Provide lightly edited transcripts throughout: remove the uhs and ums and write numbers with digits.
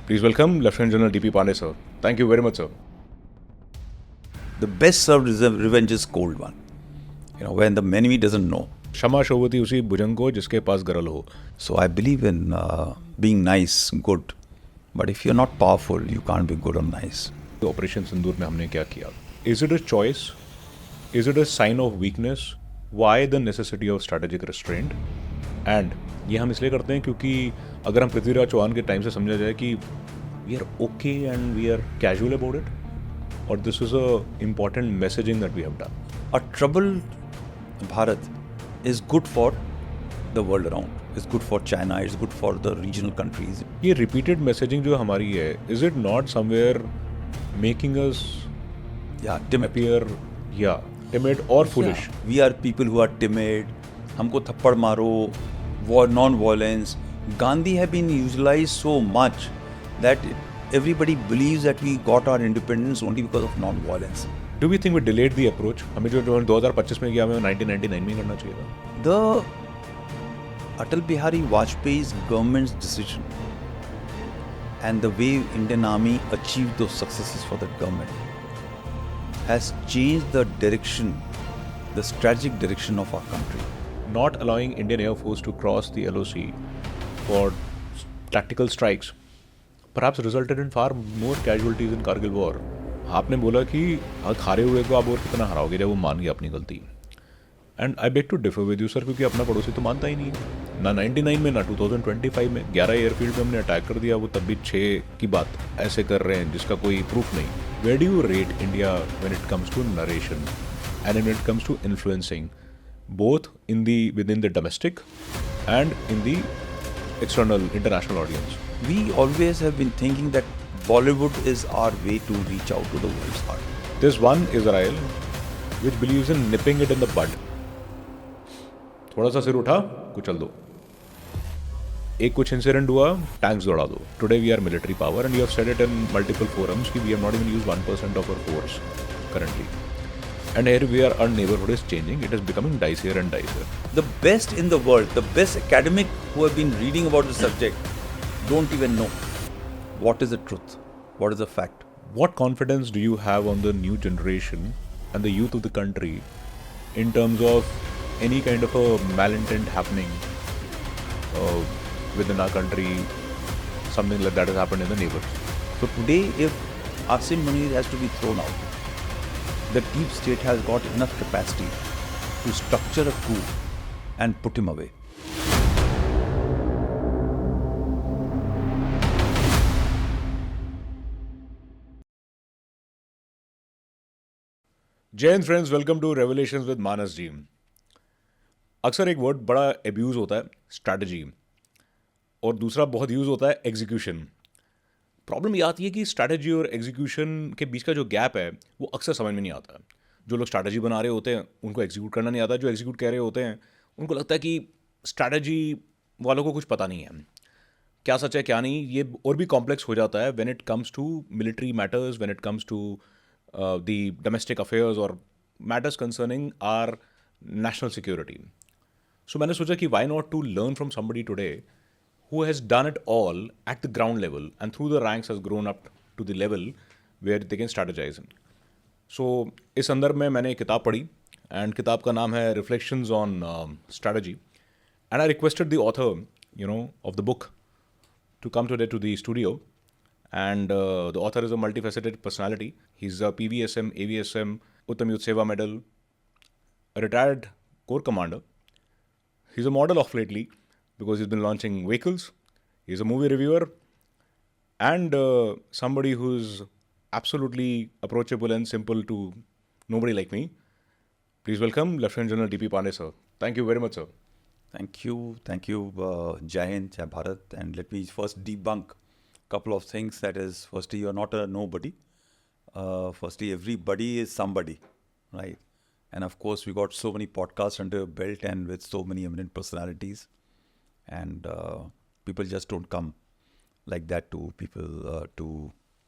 Please welcome Lieutenant General D.P. Pandey, sir. Thank you very much, sir. The best served revenge is cold one. When the enemy doesn't know. क्षमा शोभती उसी भुजंग को जिसके पास गरल हो. So I believe in being nice, good. But if you're not powerful, you can't be good or nice. Operation Sindoor में हमने क्या किया? Is it a choice? Is it a sign of weakness? Why the necessity of strategic restraint? And ये हम इसलिए करते हैं क्योंकि अगर हम पृथ्वीराज चौहान के टाइम से समझा जाए कि we are okay and we are casual about it, or this is a important messaging that we have done. A troubled Bharat is good for the world around. It's good for China. It's good for the regional countries. ये repeated messaging जो हमारी है, is it not somewhere making us timid. Timid or foolish? Yeah. We are people who are timid. हमको थप्पड़ मारो, war, non-violence. Gandhi have been utilized so much that everybody believes that we got our independence only because of non-violence. Do we think we delayed the approach? हमें जो 2025 में किया हमें 1999 में करना चाहिए था. The Atal Bihari Vajpayee's government's decision and the way Indian Army achieved those successes for that government has changed the direction, the strategic direction of our country. Not allowing Indian Air Force to cross the LOC for tactical strikes perhaps resulted in far more casualties in Kargil war. आपने बोला कि हारे हुए को आप और कितना हराओगे जब वो मान गया अपनी गलती. And I beg to differ with you sir, क्योंकि अपना पड़ोसी तो मानता ही नहीं है. ना 99 में ना 2025 में 11 एयरफील्ड में हमने अटैक कर दिया, वो तब भी 6 की बात ऐसे कर रहे हैं जिसका कोई प्रूफ नहीं. Where do you rate India when it comes to narration and when it comes to influencing both within the domestic and in the external international audience? We always have been thinking that Bollywood is our way to reach out to the world's heart. There's one Israel which believes in nipping it in the bud. थोड़ा सा सिर उठा, कुचल दो. एक कुछ incident हुआ, tanks दौड़ा दो. Today we are military power and you have said it in multiple forums कि we have not even used 1% of our force currently. And here we are, our neighborhood is changing. It is becoming dicier and dicier. The best in the world, the best academic who have been reading about the subject don't even know what is the truth, what is the fact. What confidence do you have on the new generation and the youth of the country in terms of any kind of a malintent happening within our country, something like that has happened in the neighborhood? So today, if Asim Munir has to be thrown out, the deep state has got enough capacity to structure a coup and put him away. Jai Hind friends, welcome to revelations with Manas ji. अक्सर एक word बड़ा abuse होता है, strategy, और दूसरा बहुत use होता है एग्जीक्यूशन. प्रॉब्लम ये आती है कि स्ट्रैटेजी और एग्जीक्यूशन के बीच का जो गैप है वो अक्सर समझ में नहीं आता. जो लोग स्ट्रैटेजी बना रहे होते हैं उनको एग्जीक्यूट करना नहीं आता. जो एग्जीक्यूट कह रहे होते हैं उनको लगता है कि स्ट्रैटेजी वालों को कुछ पता नहीं है. क्या सच है क्या नहीं, ये और भी कॉम्प्लेक्स हो जाता है when it comes to military matters, when it comes to the domestic affairs और matters concerning our national security. So मैंने सोचा कि why not to learn from somebody today who has done it all at the ground level and through the ranks has grown up to the level where they can strategize. So इस संदर्भ में मैंने एक किताब पढ़ी and किताब का नाम है Reflections on Strategy, and I requested the author of the book to come today to the studio, and the author is a multifaceted personality. He's a PVSM AVSM Uttam Youth Seva Medal, a retired Corps Commander. He's a model of lately because he's been launching vehicles. He's a movie reviewer and somebody who's absolutely approachable and simple to nobody like me. Please welcome Lieutenant General D.P. Pandey, sir. Thank you very much, sir. Thank you. Jai Hind, Jai Bharat. And let me first debunk a couple of things. That is, firstly, you're not a nobody. Firstly, everybody is somebody, right? And of course, we got so many podcasts under your belt and with so many eminent personalities. And people just don't come like that to people, to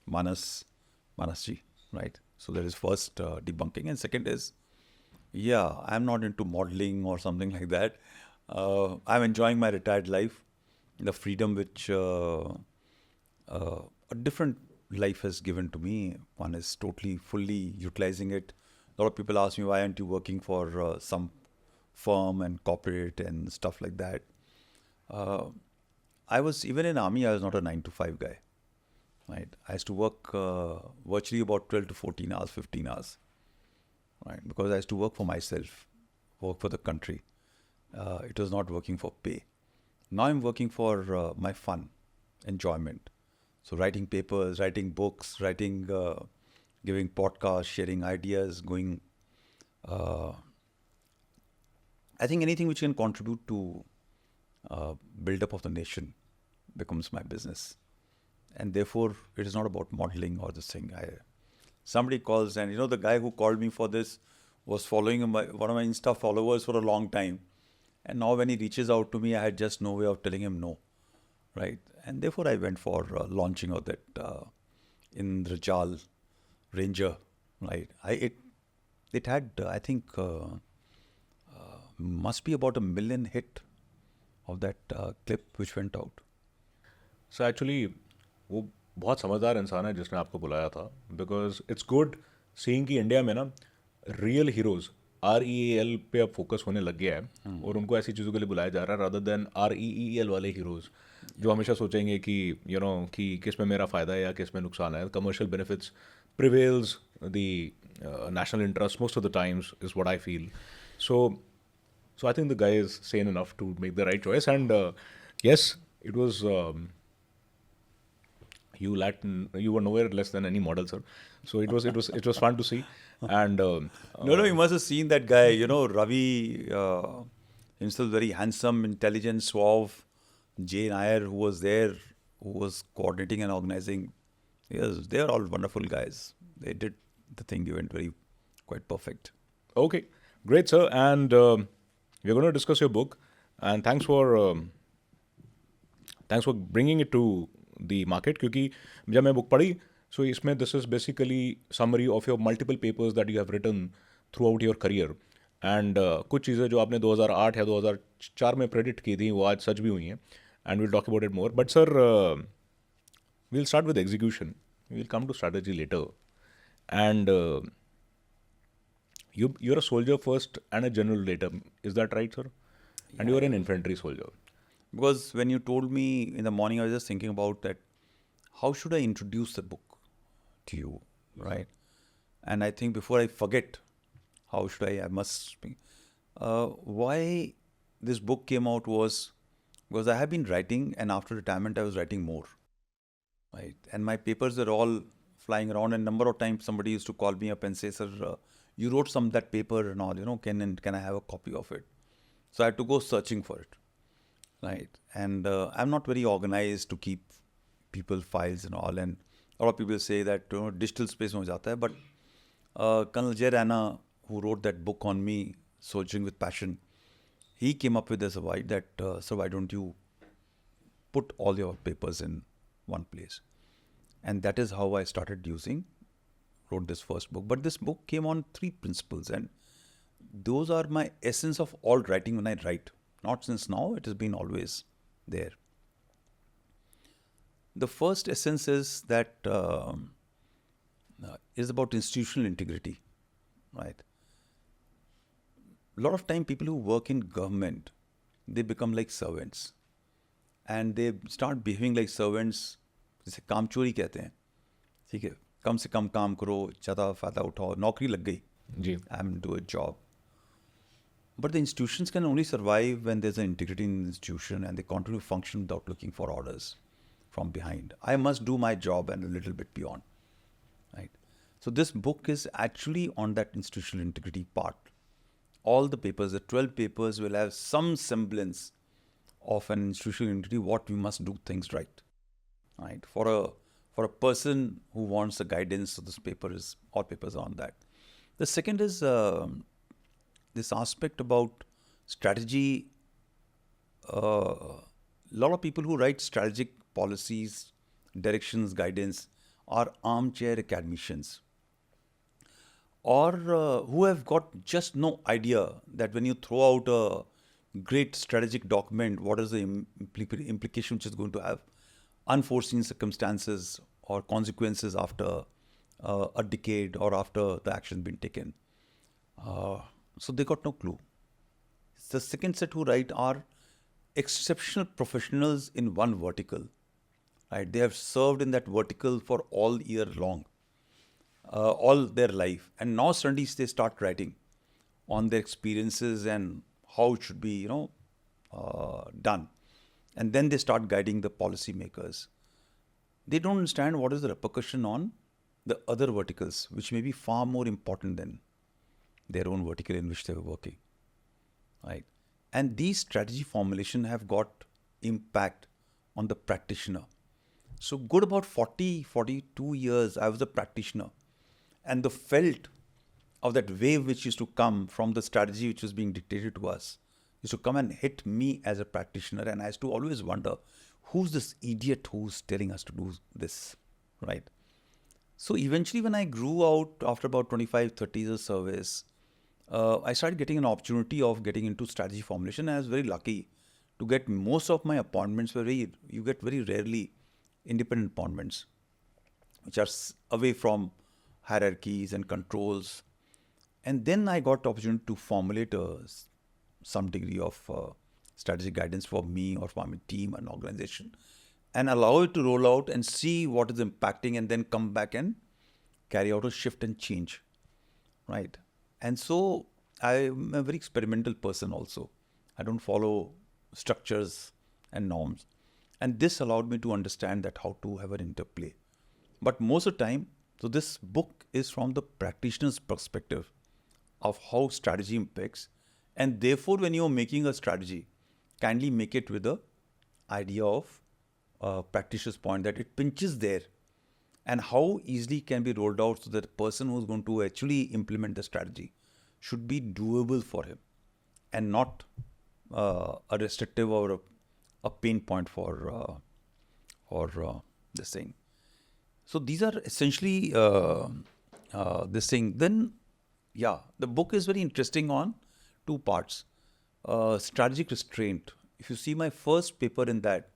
Manasji, right? So there is first debunking. And second is, I'm not into modeling or something like that. I'm enjoying my retired life, the freedom which a different life has given to me. One is totally, fully utilizing it. A lot of people ask me, why aren't you working for some firm and corporate and stuff like that? I was, even in army, I was not a 9 to 5 guy. Right? I used to work virtually about 12 to 14 hours, 15 hours. Right? Because I used to work for myself, work for the country. It was not working for pay. Now I'm working for my fun, enjoyment. So writing papers, writing books, writing, giving podcasts, sharing ideas, going. I think anything which can contribute to build-up of the nation becomes my business. And therefore, it is not about modeling or this thing. Somebody calls, and the guy who called me for this was following one of my Insta followers for a long time. And now when he reaches out to me, I had just no way of telling him no. Right? And therefore, I went for launching of that in Rajal Ranger. Right? It had, I think, must be about 1 million hit of that clip which went out. So actually, वो बहुत समझदार इंसान है जिसने आपको बुलाया था, because it's good seeing कि इंडिया में ना रियल हीरोज REAL पे अब फोकस होने लग गया है और उनको ऐसी चीज़ों के लिए बुलाया जा रहा है रादर देन REEL वाले हीरोज जो हमेशा सोचेंगे कि कि किस में मेरा फ़ायदा है या किस में नुकसान है. Commercial benefits prevails the national interest most of the times is what I feel. So I think the guy is sane enough to make the right choice. And yes, it was you were nowhere less than any model, sir. So it was fun to see. And no, you must have seen that guy. Ravi himself, very handsome, intelligent, suave. Jay Nair, who was there, who was coordinating and organizing. Yes, they are all wonderful guys. They did the thing. They went quite perfect. Okay, great, sir. And we're going to discuss your book. And thanks for bringing it to the market. क्योंकि जब मैं book पढ़ी, so इसमें this is basically summary of your multiple papers that you have written throughout your career. And कुछ चीज़ें जो आपने 2008 या 2004 में प्रेडिक्ट की थी वो आज सच भी हुई हैं. And we'll talk about it more. But sir, we'll start with execution. We'll come to strategy later. And you're a soldier first and a general later. Is that right, sir? Yeah. And you're an infantry soldier. Because when you told me in the morning, I was just thinking about that. How should I introduce the book to you, right? And I think before I forget, how should I must speak. Why this book came out was because I have been writing, and after retirement, I was writing more, right? And my papers are all flying around, and number of times somebody used to call me up and say, "Sir, you wrote that paper and all, can I have a copy of it?" So I had to go searching for it, right? And I'm not very organized to keep people files and all, and a lot of people say that digital space mein ho jata hai, but Colonel Jay Rana, who wrote that book on me, Soldiering with Passion, he came up with this advice that, sir, why don't you put all your papers in one place? And that is how I started wrote this first book. But this book came on 3 principles, and those are my essence of all writing when I write. Not since now, it has been always there. The first essence is that is about institutional integrity, right? A lot of time people who work in government, they become like servants. And they start behaving like servants. जिसे काम चोरी कहते हैं, ठीक है, कम से कम काम करो, ज़्यादा फ़ायदा उठाओ, नौकरी लग गई, जी, I'm do a job. But the institutions can only survive when there's an integrity in the institution and they continue to function without looking for orders from behind. I must do my job and a little bit beyond, right? So this book is actually on that institutional integrity part. All the papers, the 12 papers, will have some semblance of an institutional integrity, what we must do things right. Right, for a person who wants the guidance, so this paper is, all papers are on that. The second is this aspect about strategy. A lot of people who write strategic policies, directions, guidance are armchair academicians, or who have got just no idea that when you throw out a great strategic document, what is the implication which is going to have. unforeseen circumstances or consequences after a decade or after the action been taken. So they got no clue. The second set who write are exceptional professionals in one vertical. Right? They have served in that vertical for all year long, all their life, and now suddenly they start writing on their experiences and how it should be, done. And then they start guiding the policymakers. They don't understand what is the repercussion on the other verticals, which may be far more important than their own vertical in which they were working. Right? And these strategy formulation have got impact on the practitioner. So good about 42 years I was a practitioner, and the felt of that wave which used to come from the strategy which was being dictated to us used to come and hit me as a practitioner, and I used to always wonder, who's this idiot who's telling us to do this, right? So eventually when I grew out after about 25, 30 years of service, I started getting an opportunity of getting into strategy formulation. I was very lucky to get most of my appointments you get very rarely independent appointments, which are away from hierarchies and controls. And then I got the opportunity to formulate some degree of strategic guidance for me or for my team and organization, and allow it to roll out and see what is impacting, and then come back and carry out a shift and change, right? And so I'm a very experimental person also. I don't follow structures and norms. And this allowed me to understand that how to have an interplay. But most of the time, so this book is from the practitioner's perspective of how strategy impacts. And therefore, when you're making a strategy, kindly make it with the idea of practitioner's point, that it pinches there and how easily can be rolled out so that the person who's going to actually implement the strategy should be doable for him and not a restrictive or a pain point for this thing. So these are essentially this thing. Then, the book is very interesting on two parts. Strategic restraint. If you see my first paper in that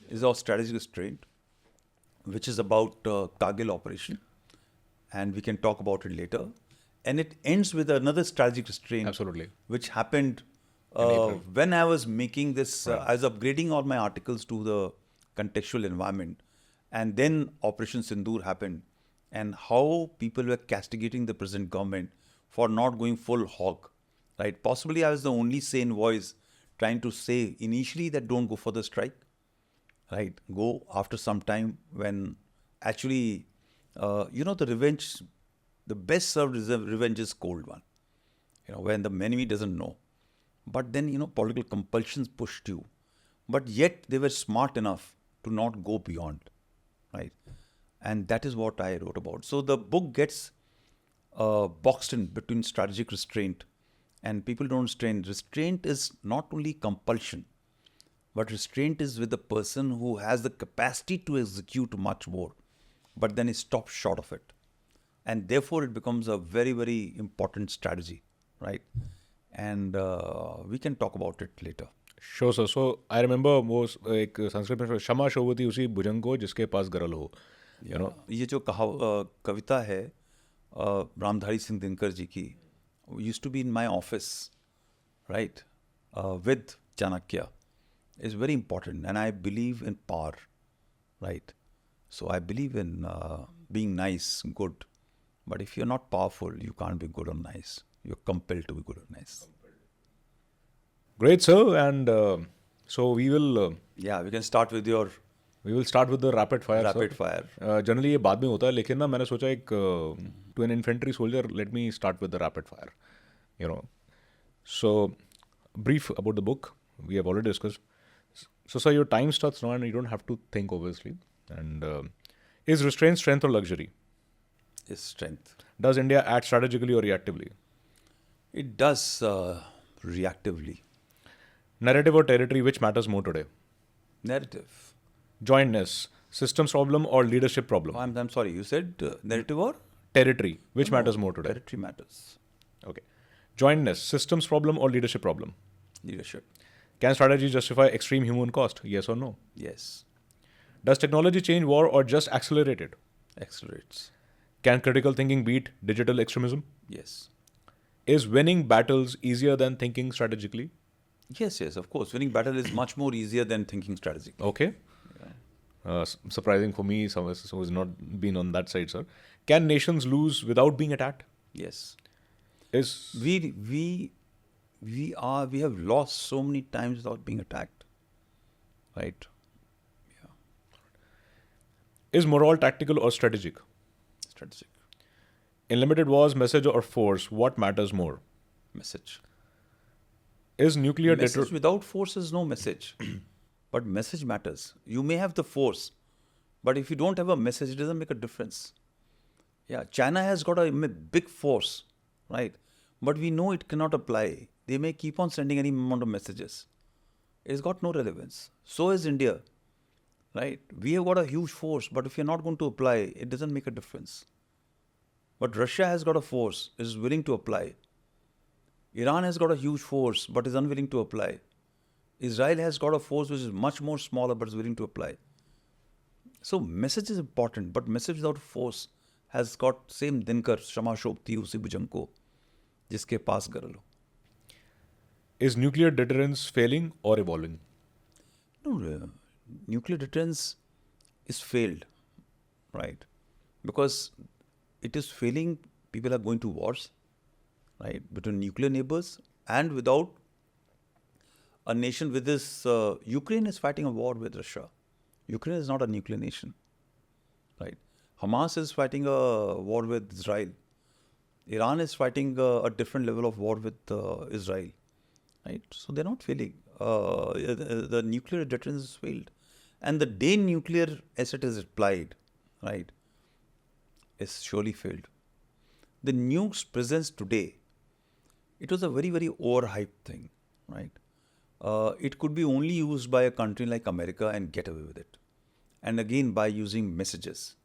is our strategic restraint, which is about Kargil operation, and we can talk about it later. And it ends with another strategic restraint, Absolutely, which happened when I was making this. I was upgrading all my articles to the contextual environment, and then Operation Sindoor happened, and how people were castigating the present government for not going full hog. Right? Possibly I was the only sane voice trying to say initially that don't go for the strike. Right? Go after some time when actually, the revenge, the best served revenge is cold one. When the enemy doesn't know. But then, political compulsions pushed you. But yet they were smart enough to not go beyond. Right? And that is what I wrote about. So the book gets boxed in between strategic restraint, and people don't restrain. Restraint is not only compulsion, but restraint is with the person who has the capacity to execute much more, but then he stops short of it. And therefore, it becomes a very, very important strategy, right? And we can talk about it later. Sure, sir. So I remember most एक संस्कृत में क्षमा शोभती उसी भुजंग को जिसके पास गरल हो. ये जो कविता है रामधारी सिंह दिनकर जी की, used to be in my office, right, with Chanakya, is very important. And I believe in power, right? So I believe in being nice, good. But if you're not powerful, you can't be good or nice. You're compelled to be good or nice. Great, sir. And so we will... we can start with your... We will start with the rapid fire. Rapid fire. Generally ये बाद में होता है, लेकिन ना मैंने सोचा एक to an infantry soldier, let me start with the rapid fire. So brief about the book we have already discussed. So sir, your time starts now, and you don't have to think obviously. And is restraint strength or luxury? Is strength. Does India act strategically or reactively? It does reactively. Narrative or territory, which matters more today? Narrative. Jointness, systems problem or leadership problem? I'm sorry, you said narrative or? Territory, which matters more today? Territory matters. Okay. Jointness, systems problem or leadership problem? Leadership. Can strategy justify extreme human cost? Yes or no? Yes. Does technology change war or just accelerate it? Accelerates. Can critical thinking beat digital extremism? Yes. Is winning battles easier than thinking strategically? Yes, of course. Winning battle is much more easier than thinking strategically. Okay. Surprising for me, someone who's not been on that side, sir. Can nations lose without being attacked? Yes. Is We have lost so many times without being attacked. Right? is morale tactical or strategic? Strategic. In limited wars, message or force, what matters more? Message. Is nuclear Message without force is no message. But message matters. You may have the force, but if you don't have a message, it doesn't make a difference. Yeah, China has got a big force, right? But we know it cannot apply. They may keep on sending any amount of messages. It's got no relevance. So is India, right? We have got a huge force, but if you're not going to apply, it doesn't make a difference. But Russia has got a force, is willing to apply. Iran has got a huge force, but is unwilling to apply. Israel has got a force which is much more smaller, but is willing to apply. So message is important, but message without force has got same Dinkar, Shama Shokti, Usi Bhujanko, jiske paas kar lo. Is nuclear deterrence failing or evolving? No, nuclear deterrence is failed, right? Because it is failing, people are going to wars, right? Between nuclear neighbors and without a nation with this. Ukraine is fighting a war with Russia. Ukraine is not a nuclear nation, right? Hamas is fighting a war with Israel. Iran is fighting a different level of war with Israel, right? So they're not failing. The nuclear deterrence is failed. And the day nuclear asset is applied, right, is surely failed. The nuke's presence today, it was a very, very overhyped thing, right? It could be only used by a country like America and get away with it. And again, by using messages.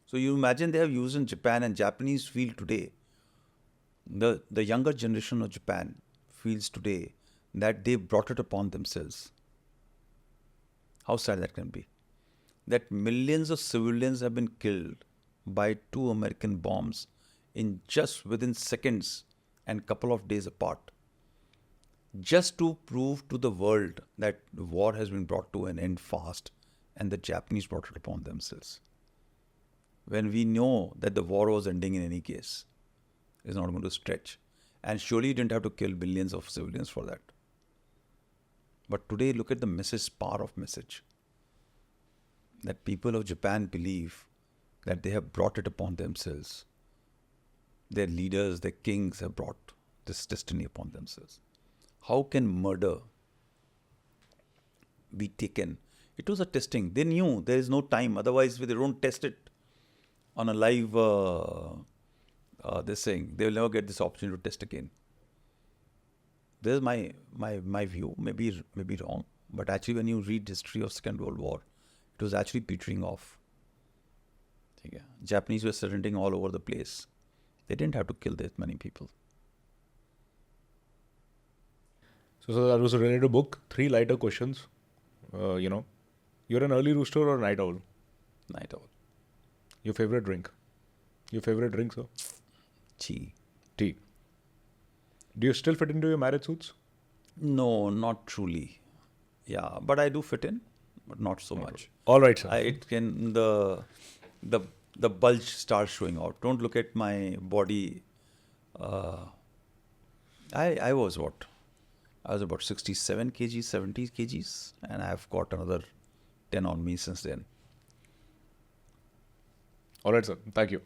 So you imagine they have used in Japan, and Japanese feel today, the younger generation of Japan feels today that they brought it upon themselves. How sad that can be. That millions of civilians have been killed by 2 American bombs in just within seconds and couple of days apart. Just to prove to the world that the war has been brought to an end fast, and the Japanese brought it upon themselves. When we know that the war was ending in any case, it's not going to stretch. And surely you didn't have to kill billions of civilians for that. But today, look at the power of message. That people of Japan believe that they have brought it upon themselves. Their leaders, their kings have brought this destiny upon themselves. How can murder be taken? It was a testing. They knew there is no time. Otherwise, if they don't test it on a live this thing, they will never get this opportunity to test again. This is my view. Maybe wrong. But actually, when you read history of Second World War, it was actually petering off. Japanese were surrendering all over the place. They didn't have to kill that many people. So that was related to book. 3 lighter questions. You're an early rooster or a night owl? Night owl. Your favorite drink? Your favorite drink, sir? Tea. Tea. Do you still fit into your marriage suits? No, not truly. Yeah, but I do fit in, but not so much. All right, sir. It can the bulge starts showing out. Don't look at my body. I was what? I was about 67 kgs, 70 kgs, and I've got another 10 on me since then. All right, sir. Thank you.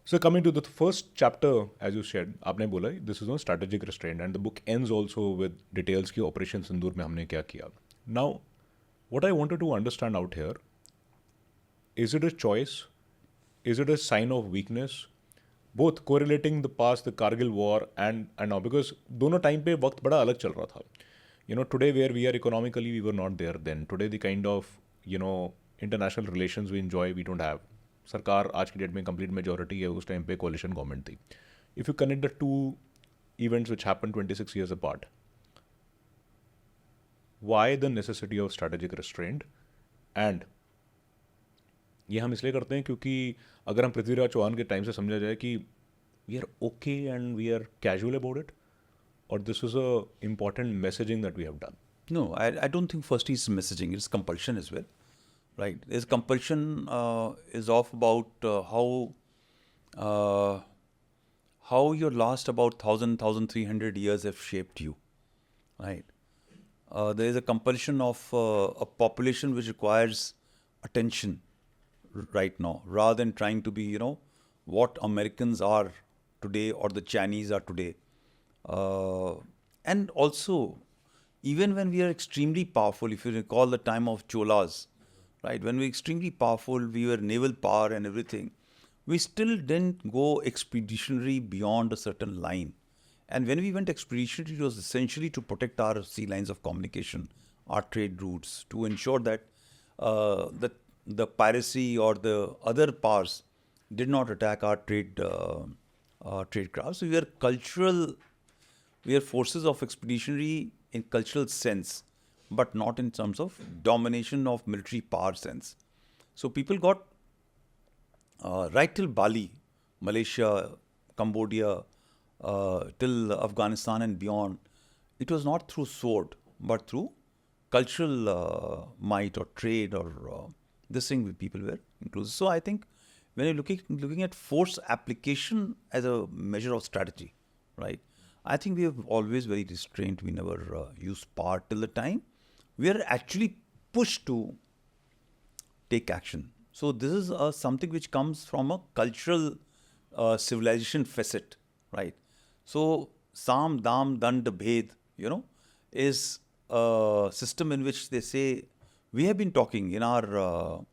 So coming to the first chapter, as you said, आपने बोला this is on strategic restraint, and the book ends also with details की Operation Sindoor में हमने क्या किया. Now, what I wanted to understand out here, is it a choice? Is it a sign of weakness? Both correlating the past, the Kargil war and now, because दोनों time पे वक्त बड़ा अलग चल रहा था. Today where we are economically, we were not there then. Today the kind of, international relations we enjoy, we don't have. सरकार आज की डेट में कंप्लीट मेजॉरिटी है, उस टाइम पे कोलिशन गवर्नमेंट थी. If you connect the two events which happened 26 years apart, why the necessity of strategic restraint, and ये हम इसलिए करते हैं क्योंकि अगर हम पृथ्वीराज चौहान के टाइम से समझा जाए कि we are okay and we are casual about it, और this is a important messaging that we have done. No, I don't think first is messaging, it's compulsion as well. Right. There's compulsion is off about uh, how your last about 1,300 years have shaped you. Right. There is a compulsion of a population which requires attention right now, rather than trying to be, what Americans are today or the Chinese are today. And also, even when we are extremely powerful, if you recall the time of Cholas, right, when we were extremely powerful, we were naval power and everything, we still didn't go expeditionary beyond a certain line. And when we went expeditionary, it was essentially to protect our sea lines of communication, our trade routes, to ensure that the piracy or the other powers did not attack our trade craft. So we are forces of expeditionary in cultural sense, but not in terms of domination of military power sense. So people got right till Bali, Malaysia, Cambodia, till Afghanistan and beyond. It was not through sword, but through cultural might or trade or this thing with people were inclusive. So I think when you're looking at force application as a measure of strategy, right? I think we have always very restrained. We never use power till the time we are actually pushed to take action. So this is something which comes from a cultural civilization facet, right? So Sam, Dam, Dand, Bhed, is a system in which they say, we have been talking in our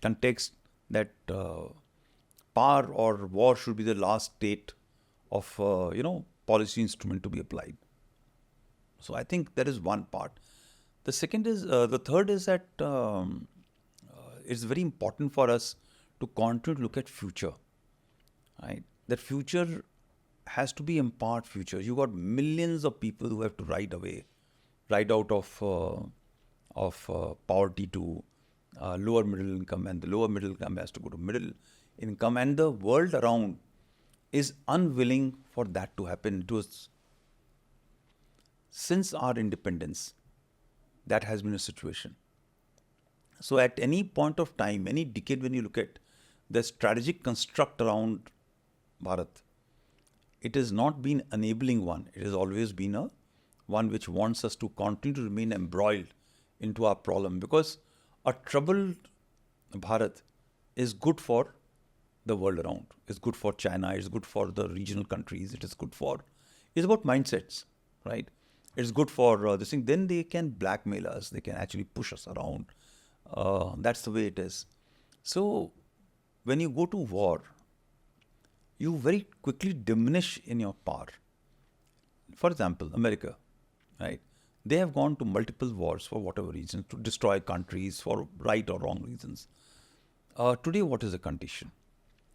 context that power or war should be the last state of policy instrument to be applied. So I think that is one part. The third is that it's very important for us to continue to look at future, right? That future has to be empowered future. You got millions of people who have to ride out of poverty to lower middle income, and the lower middle income has to go to middle income, and the world around is unwilling for that to happen. It was since our independence that has been a situation. So at any point of time, any decade, when you look at the strategic construct around Bharat, it has not been enabling one. It has always been a one which wants us to continue to remain embroiled into our problem, because a troubled Bharat is good for the world around. It's good for China. It's good for the regional countries. It's about mindsets, right? It's good for this thing. Then they can blackmail us. They can actually push us around. That's the way it is. So when you go to war, you very quickly diminish in your power. For example, America, right? They have gone to multiple wars for whatever reasons, to destroy countries for right or wrong reasons. Today, what is the condition?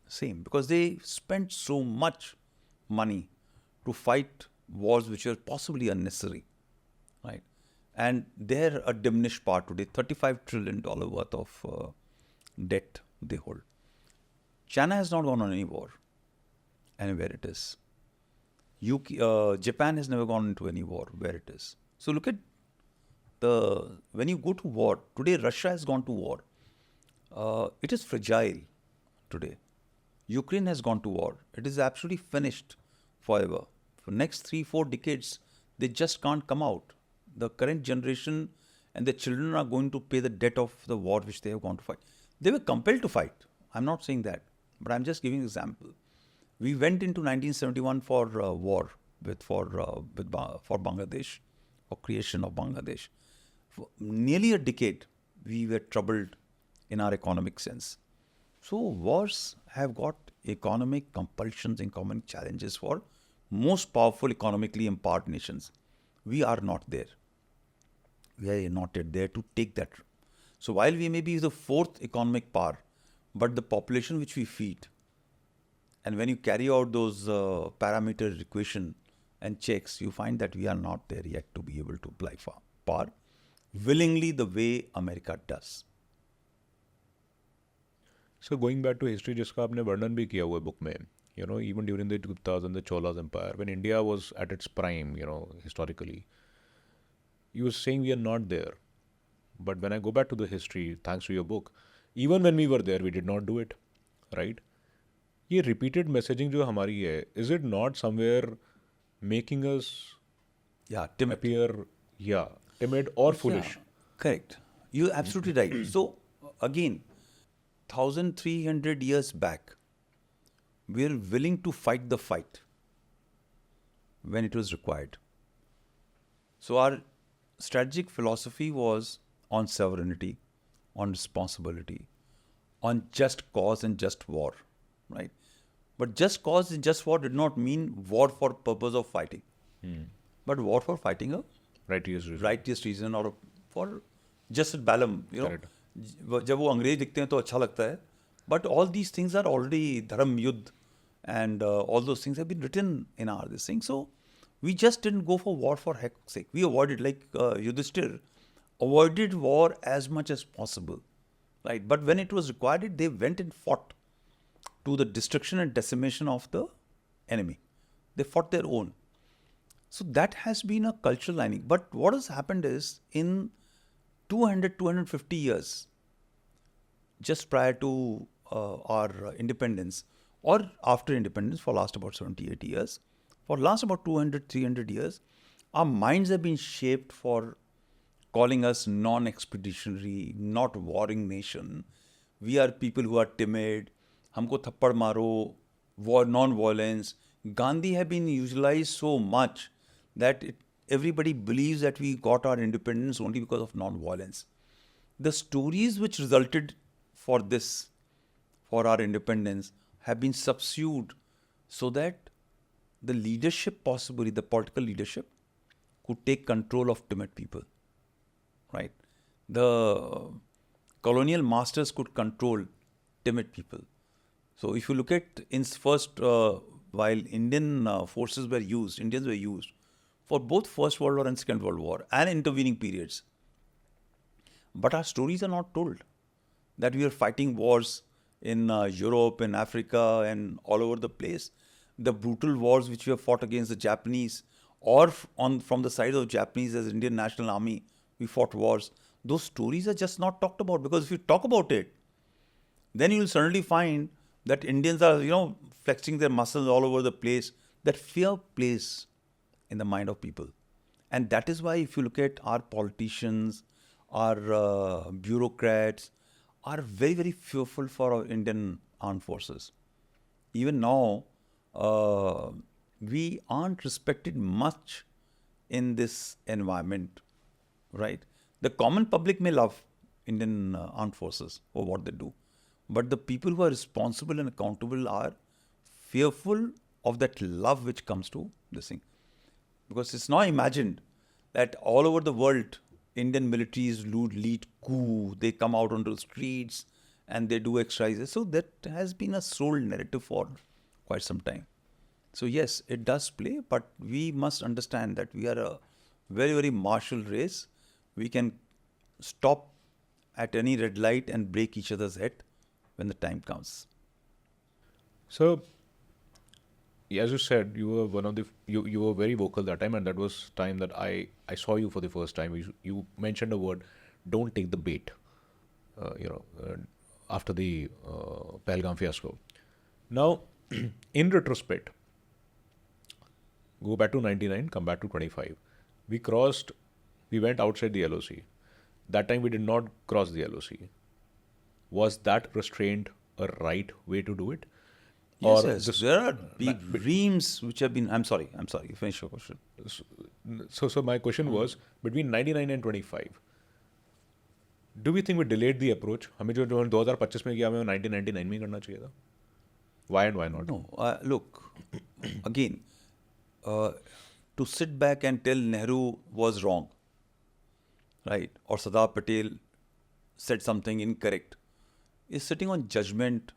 Same, because they spent so much money to fight wars which were possibly unnecessary, right? And they're a diminished part today. $35 trillion worth of debt they hold. China has not gone on any war, anywhere it is. Japan has never gone into any war, where it is. So look at when you go to war today. Russia has gone to war. It is fragile today. Ukraine has gone to war. It is absolutely finished forever. For next 3-4 decades, they just can't come out. The current generation and the children are going to pay the debt of the war which they have gone to fight. They were compelled to fight. I'm not saying that, but I'm just giving an example. We went into 1971 for war for Bangladesh, for creation of Bangladesh. For nearly a decade, we were troubled in our economic sense. So wars have got economic compulsions, economic challenges for most powerful economically empowered nations. We are not there. We are not yet there to take that. So while we may be the fourth economic power, but the population which we feed, and when you carry out those parameter equation and checks, you find that we are not there yet to be able to apply for power willingly the way America does. So going back to history, जिसका आपने वर्णन भी किया हुआ है book में, even during the Guptas and the Cholas Empire, when India was at its prime, historically, you were saying we are not there. But when I go back to the history, thanks to your book, even when we were there, we did not do it, right? ये repeated messaging जो हमारी है, is it not somewhere making us timid. appear, timid or foolish? Correct. You're absolutely right. So, again, 1300 years back, we're willing to fight the fight when it was required. So, our strategic philosophy was on sovereignty, on responsibility, on just cause and just war, right? But just cause and just war did not mean war for purpose of fighting, but war for fighting a righteous reason or for just bellum, Correct. जब वो अंग्रेज दिखते हैं तो अच्छा लगता है, but all these things are already धर्म युद्ध and all those things have been written in our this thing. So we just didn't go for war for heck's sake. We avoided, like Yudhishthir avoided war as much as possible, right? But when it was required, they went and fought to the destruction and decimation of the enemy. They fought their own. So that has been a cultural lining. But what has happened is in 250 years, just prior to our independence or after independence for last about 70, 80 years, for last about 200, 300 years, our minds have been shaped for calling us non-expeditionary, not warring nation. We are people who are timid. हमको थप्पड़ मारो, war, non-violence. Gandhi have been utilized so much that everybody believes that we got our independence only because of non-violence. The stories which resulted for this, for our independence, have been subsumed so that the leadership, possibly the political leadership, could take control of timid people, right? The colonial masters could control timid people. So if you look at in first, while Indian forces were used, Indians were used for both First World War and Second World War and intervening periods. But our stories are not told that we are fighting wars in Europe, in Africa, and all over the place. The brutal wars which we have fought against the Japanese, or from the side of Japanese as Indian National Army, we fought wars. Those stories are just not talked about, because if you talk about it, then you will suddenly find that Indians are, flexing their muscles all over the place. That fear plays in the mind of people. And that is why if you look at our politicians, our bureaucrats are very, very fearful for our Indian armed forces. Even now, we aren't respected much in this environment, right? The common public may love Indian armed forces for what they do, but the people who are responsible and accountable are fearful of that love which comes to this thing. Because it's now imagined that all over the world, Indian militaries lead coup, they come out onto the streets and they do exercises. So that has been a sold narrative for quite some time. So yes, it does play, but we must understand that we are a very, very martial race. We can stop at any red light and break each other's head when the time comes. So, as you said, you were one of the you were very vocal that time, and that was time that I saw you for the first time. You mentioned a word, "Don't take the bait." After the Pahalgam fiasco. Now, in retrospect, go back to 99, come back to 25. We went outside the LOC. That time we did not cross the LOC. Was that restraint a right way to do it? Yes. There are big dreams which have been... I'm sorry. Finish your question. So my question was, between 99 and 25, do we think we delayed the approach? हमें जो 2025 में किया हमें 1999 में करना चाहिए था. Why and why not? No, look, again, to sit back and tell Nehru was wrong, right, or Sardar Patel said something incorrect, is sitting on judgment,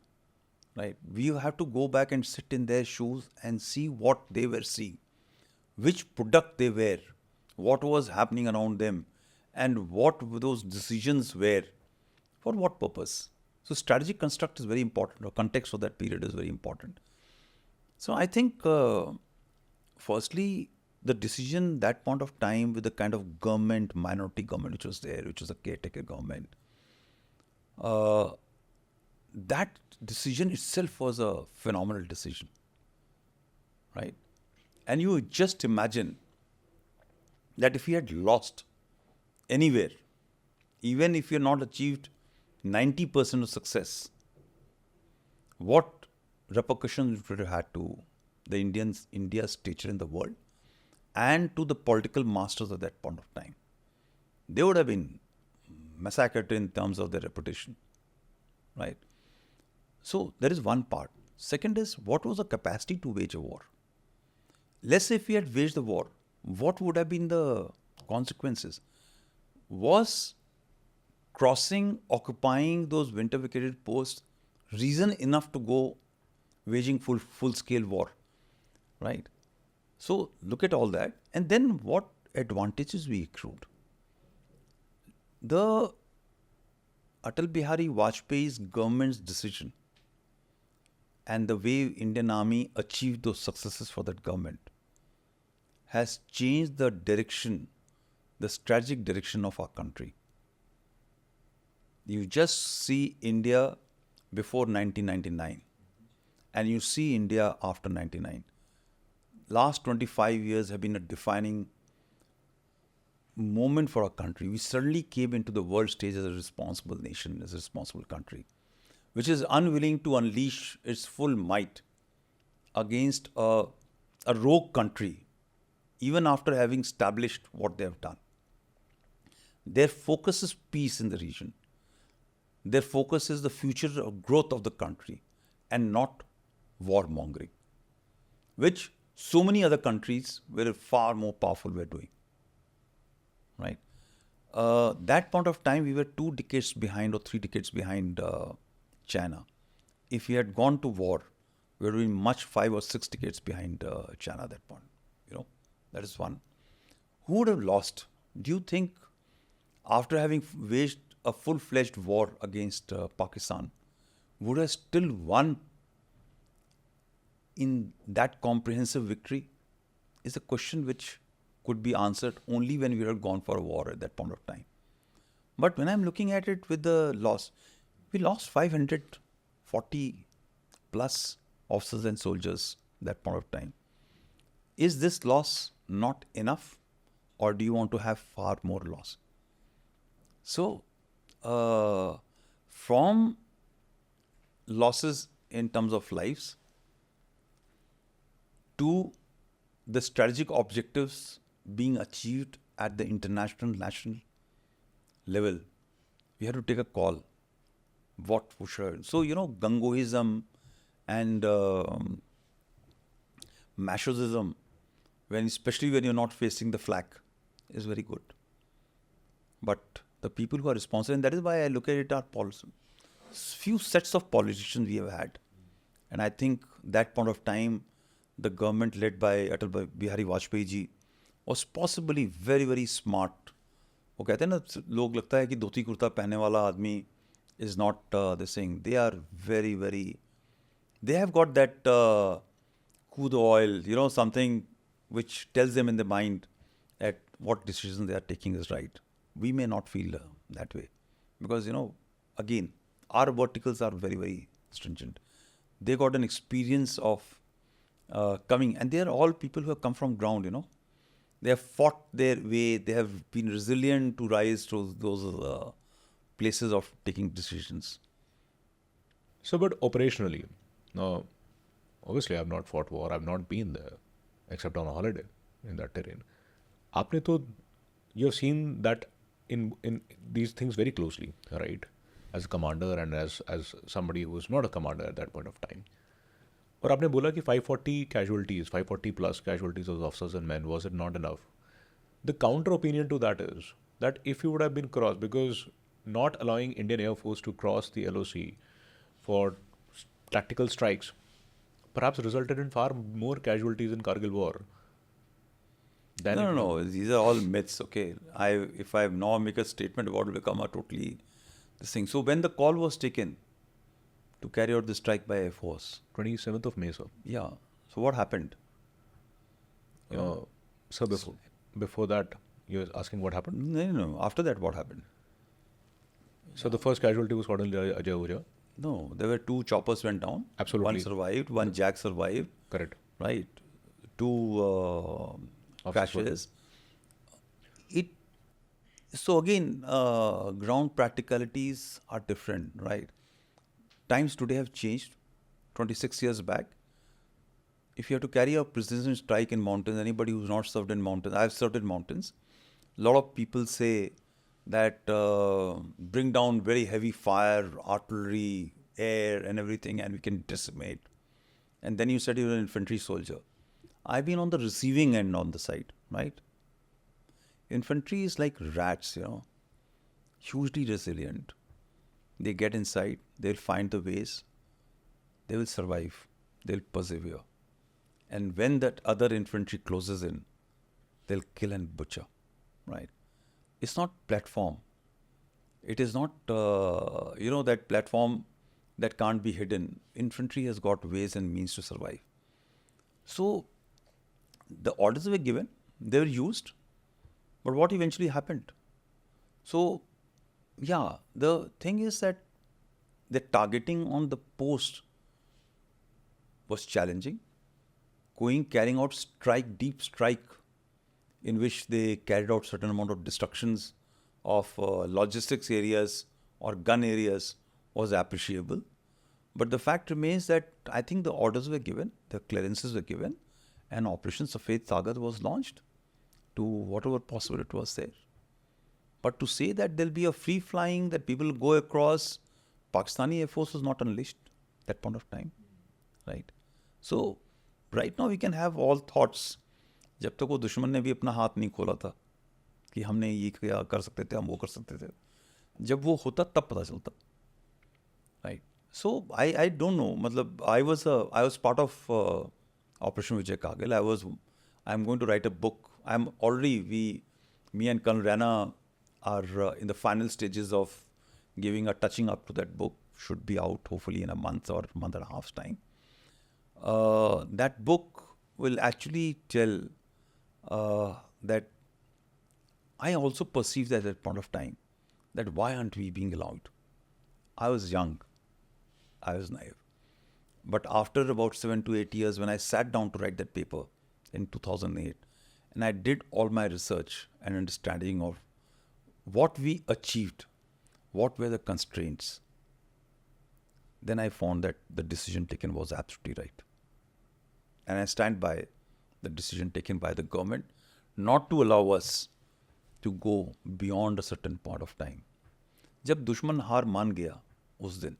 right? We have to go back and sit in their shoes and see what they were seeing, which product they were, what was happening around them, and what those decisions were, for what purpose. So strategic construct is very important, or context of that period is very important. So I think, firstly, the decision that point of time with the kind of government, minority government which was there, which was a caretaker government, that decision itself was a phenomenal decision, right? And you just imagine that if he had lost anywhere, even if you had not achieved 90% of success, what repercussions it would have had to the India's stature in the world and to the political masters at that point of time. They would have been massacred in terms of their reputation, right? So there is one part. Second is, what was the capacity to wage a war? Let's say if we had waged the war, what would have been the consequences? Was crossing, occupying those winter vacated posts reason enough to go waging full-scale war, right? So look at all that. And then what advantages we accrued? The Atal Bihari Vajpayee's government's decision and the way Indian Army achieved those successes for that government has changed the direction, the strategic direction of our country. You just see India before 1999 and you see India after 99. Last 25 years have been a defining moment for our country. We suddenly came into the world stage as a responsible nation, as a responsible country, which is unwilling to unleash its full might against a rogue country, even after having established what they have done. Their focus is peace in the region. Their focus is the future of growth of the country and not warmongering, which so many other countries were far more powerful were doing, right? That point of time, we were 2 decades behind or 3 decades behind China. If we had gone to war, we would have been much 5 or 6 decades behind China at that point. That is one. Who would have lost? Do you think after having waged a full-fledged war against Pakistan, would have still won in that comprehensive victory? Is a question which could be answered only when we had gone for a war at that point of time. But when I'm looking at it with the loss, we lost 540 plus officers and soldiers at that point of time. Is this loss not enough, or do you want to have far more loss? So, from losses in terms of lives to the strategic objectives being achieved at the international, national level, we have to take a call. What should? So, Gangoism and Masochism, especially when you're not facing the flak, is very good. But the people who are responsible, and that is why I look at it, are few sets of politicians we have had. And I think that point of time, the government led by Atal Bihari Vajpayeee ji was possibly very, very smart. वो कहते हैं ना, लोग लगता है कि धोती कुर्ता पहनने वाला आदमी is not this thing. They are very, very, they have got that crude oil, something which tells them in the mind that what decision they are taking is right. We may not feel that way because, again, our verticals are very, very stringent. They got an experience of coming, and they are all people who have come from ground, They have fought their way. They have been resilient to rise to those places of taking decisions. So, but operationally, now, obviously, I've not fought war. I've not been there, except on a holiday in that terrain. You have seen that in these things very closely, right? As a commander and as somebody who was not a commander at that point of time. और आपने बोला कि 540 plus casualties of officers and men, was it not enough? The counter opinion to that is that if you would have been crossed, because not allowing Indian Air Force to cross the LOC for tactical strikes perhaps resulted in far more casualties in Kargil war. No. These are all myths, okay? If I now make a statement about it, will become a totally this thing. So when the call was taken, carry out the strike by Air Force. 27th of May, sir. Yeah. So what happened? Sir, before that, you're asking what happened? No. After that, what happened? So the first casualty was Colonel Ajay Oja. No, there were 2 choppers went down. Absolutely. One survived, one jack survived. Correct. Right. 2 crashes. So again, ground practicalities are different, right? Times today have changed. 26 years back, if you have to carry a precision strike in mountains, anybody who's not served in mountains, I've served in mountains. A lot of people say that bring down very heavy fire, artillery, air and everything and we can decimate. And then you said you're an infantry soldier. I've been on the receiving end on the side, right? Infantry is like rats, hugely resilient. They get inside, they'll find the ways, they will survive, they'll persevere. And when that other infantry closes in, they'll kill and butcher, right? It's not platform. It is not, that platform that can't be hidden. Infantry has got ways and means to survive. So, the orders were given, they were used, but what eventually happened? So, yeah, the thing is that the targeting on the post was challenging. Carrying out deep strike, in which they carried out certain amount of destructions of logistics areas or gun areas was appreciable. But the fact remains that I think the orders were given, the clearances were given, and Operation Safed Sagar was launched to whatever possible it was there. But to say that there'll be a free flying, that people will go across, Pakistani Air Force was not unleashed at that point of time, right? So, right now we can have all thoughts. जब तक वो दुश्मन ने भी अपना हाथ नहीं खोला था कि हमने ये क्या कर सकते थे, हम वो कर सकते थे, जब वो होता तब पता चलता, right? So I don't know. मतलब I was part of Operation Vijay Kargil. I'm going to write a book. Me and Colonel Rana are in the final stages of giving a touching up to that book. Should be out hopefully in a month or month and a half's time. That book will actually tell that I also perceived at that point of time that why aren't we being allowed? I was young. I was naive. But after about 7 to 8 years, when I sat down to write that paper in 2008, and I did all my research and understanding of what we achieved, what were the constraints, then I found that the decision taken was absolutely right. And I stand by the decision taken by the government not to allow us to go beyond a certain point of time. जब दुश्मन हार मान गया उस दिन,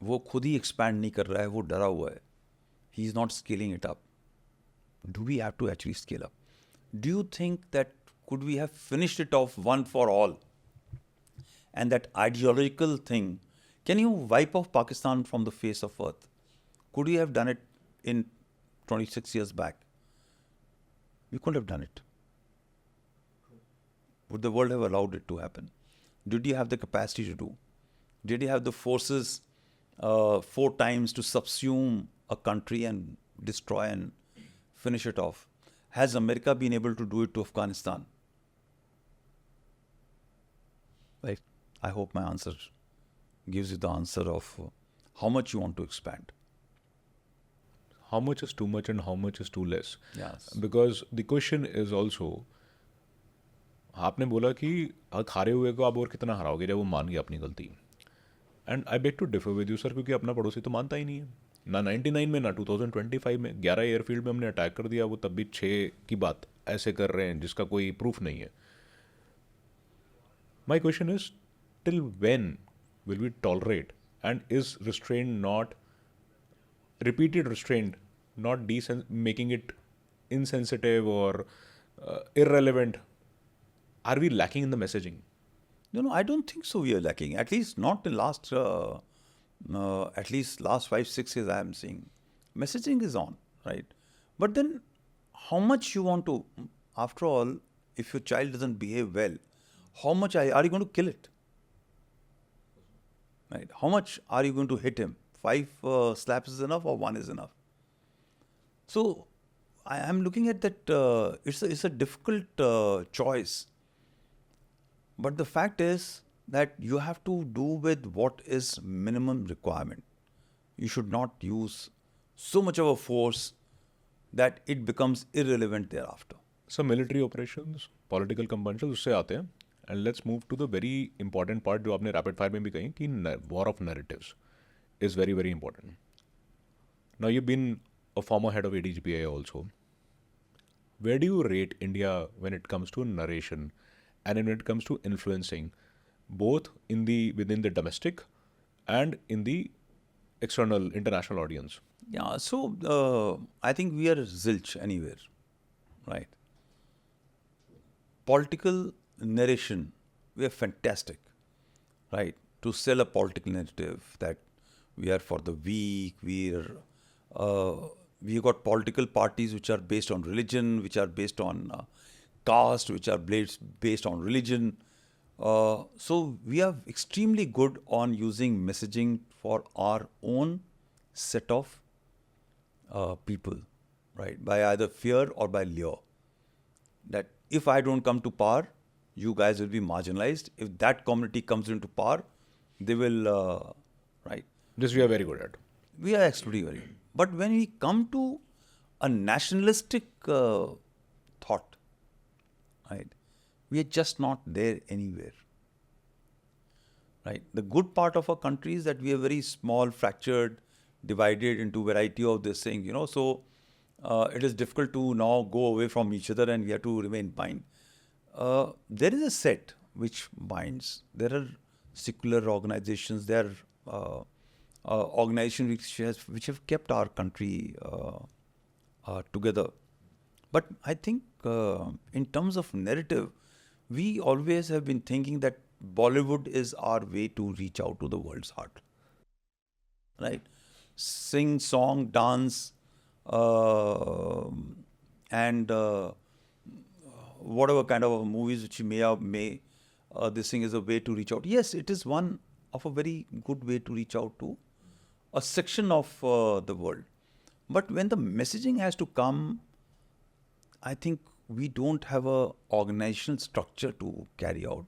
वो खुद ही expand नहीं कर रहा है, वो डरा हुआ है. He is not scaling it up. Do we have to actually scale up? Do you think that could we have finished it off one for all? And that ideological thing, can you wipe off Pakistan from the face of earth? Could we have done it in 26 years back? We couldn't have done it. Would the world have allowed it to happen? Did you have the capacity to do? Did you have the forces 4 times to subsume a country and destroy and finish it off? Has America been able to do it to Afghanistan? Right. I hope my answer gives you the answer of how much you want to expand. How much is too much and how much is too less? Yes. Because the question is also, आपने बोला कि हारे हुए को आप और कितना हराओगे जब वो मान गया अपनी गलती. And I beg to differ with you sir, क्योंकि अपना पड़ोसी तो मानता ही नहीं है. ना 99 में ना 2025 में 11 एयरफील्ड में हमने अटैक कर दिया, वो तब भी 6 की बात ऐसे कर रहे हैं जिसका कोई प्रूफ नहीं है. My question is, till when will we tolerate, and is restraint not repeated restraint not making it insensitive or irrelevant? Are we lacking in the messaging? No, I don't think so. We are lacking. At least not in last 5-6 years. I am seeing messaging is on, right? But then, how much you want to? After all, if your child doesn't behave well, how much are you going to kill it? right? How much are you going to hit him? 5 slaps is enough or 1 is enough? So I'm looking at that. It's a difficult choice, but the fact is that you have to do with what is minimum requirement. You should not use so much of a force that it becomes irrelevant thereafter. So military operations, political compulsion उससे आते हैं. And let's move to the very important part जो आपने rapid fire में भी कही कि war of narratives is very very important. Now you've been a former head of ADGPI also. Where do you rate India when it comes to narration and when it comes to influencing, both within the domestic and in the external international audience? Yeah, so I think we are zilch anywhere, right? Political narration, we are fantastic, right? To sell a political narrative that we are for the weak, we got political parties which are based on religion, which are based on caste, which are based on religion. So we are extremely good on using messaging for our own set of people, right? By either fear or by lure. That if I don't come to power, you guys will be marginalized. If that community comes into power, they will, right? This we are very good at. We are actually very good. But when we come to a nationalistic thought, right, we are just not there anywhere. Right? The good part of our country is that we are very small, fractured, divided into variety of this thing, so it is difficult to now go away from each other and we have to remain bind. There is a set which binds. There are secular organizations, there are organizations which have kept our country together. But I think in terms of narrative, we always have been thinking that Bollywood is our way to reach out to the world's heart. Right? Sing, song, dance, and whatever kind of movies which you may this thing is a way to reach out. Yes, it is one of a very good way to reach out to a section of the world. But when the messaging has to come, I think we don't have a organizational structure to carry out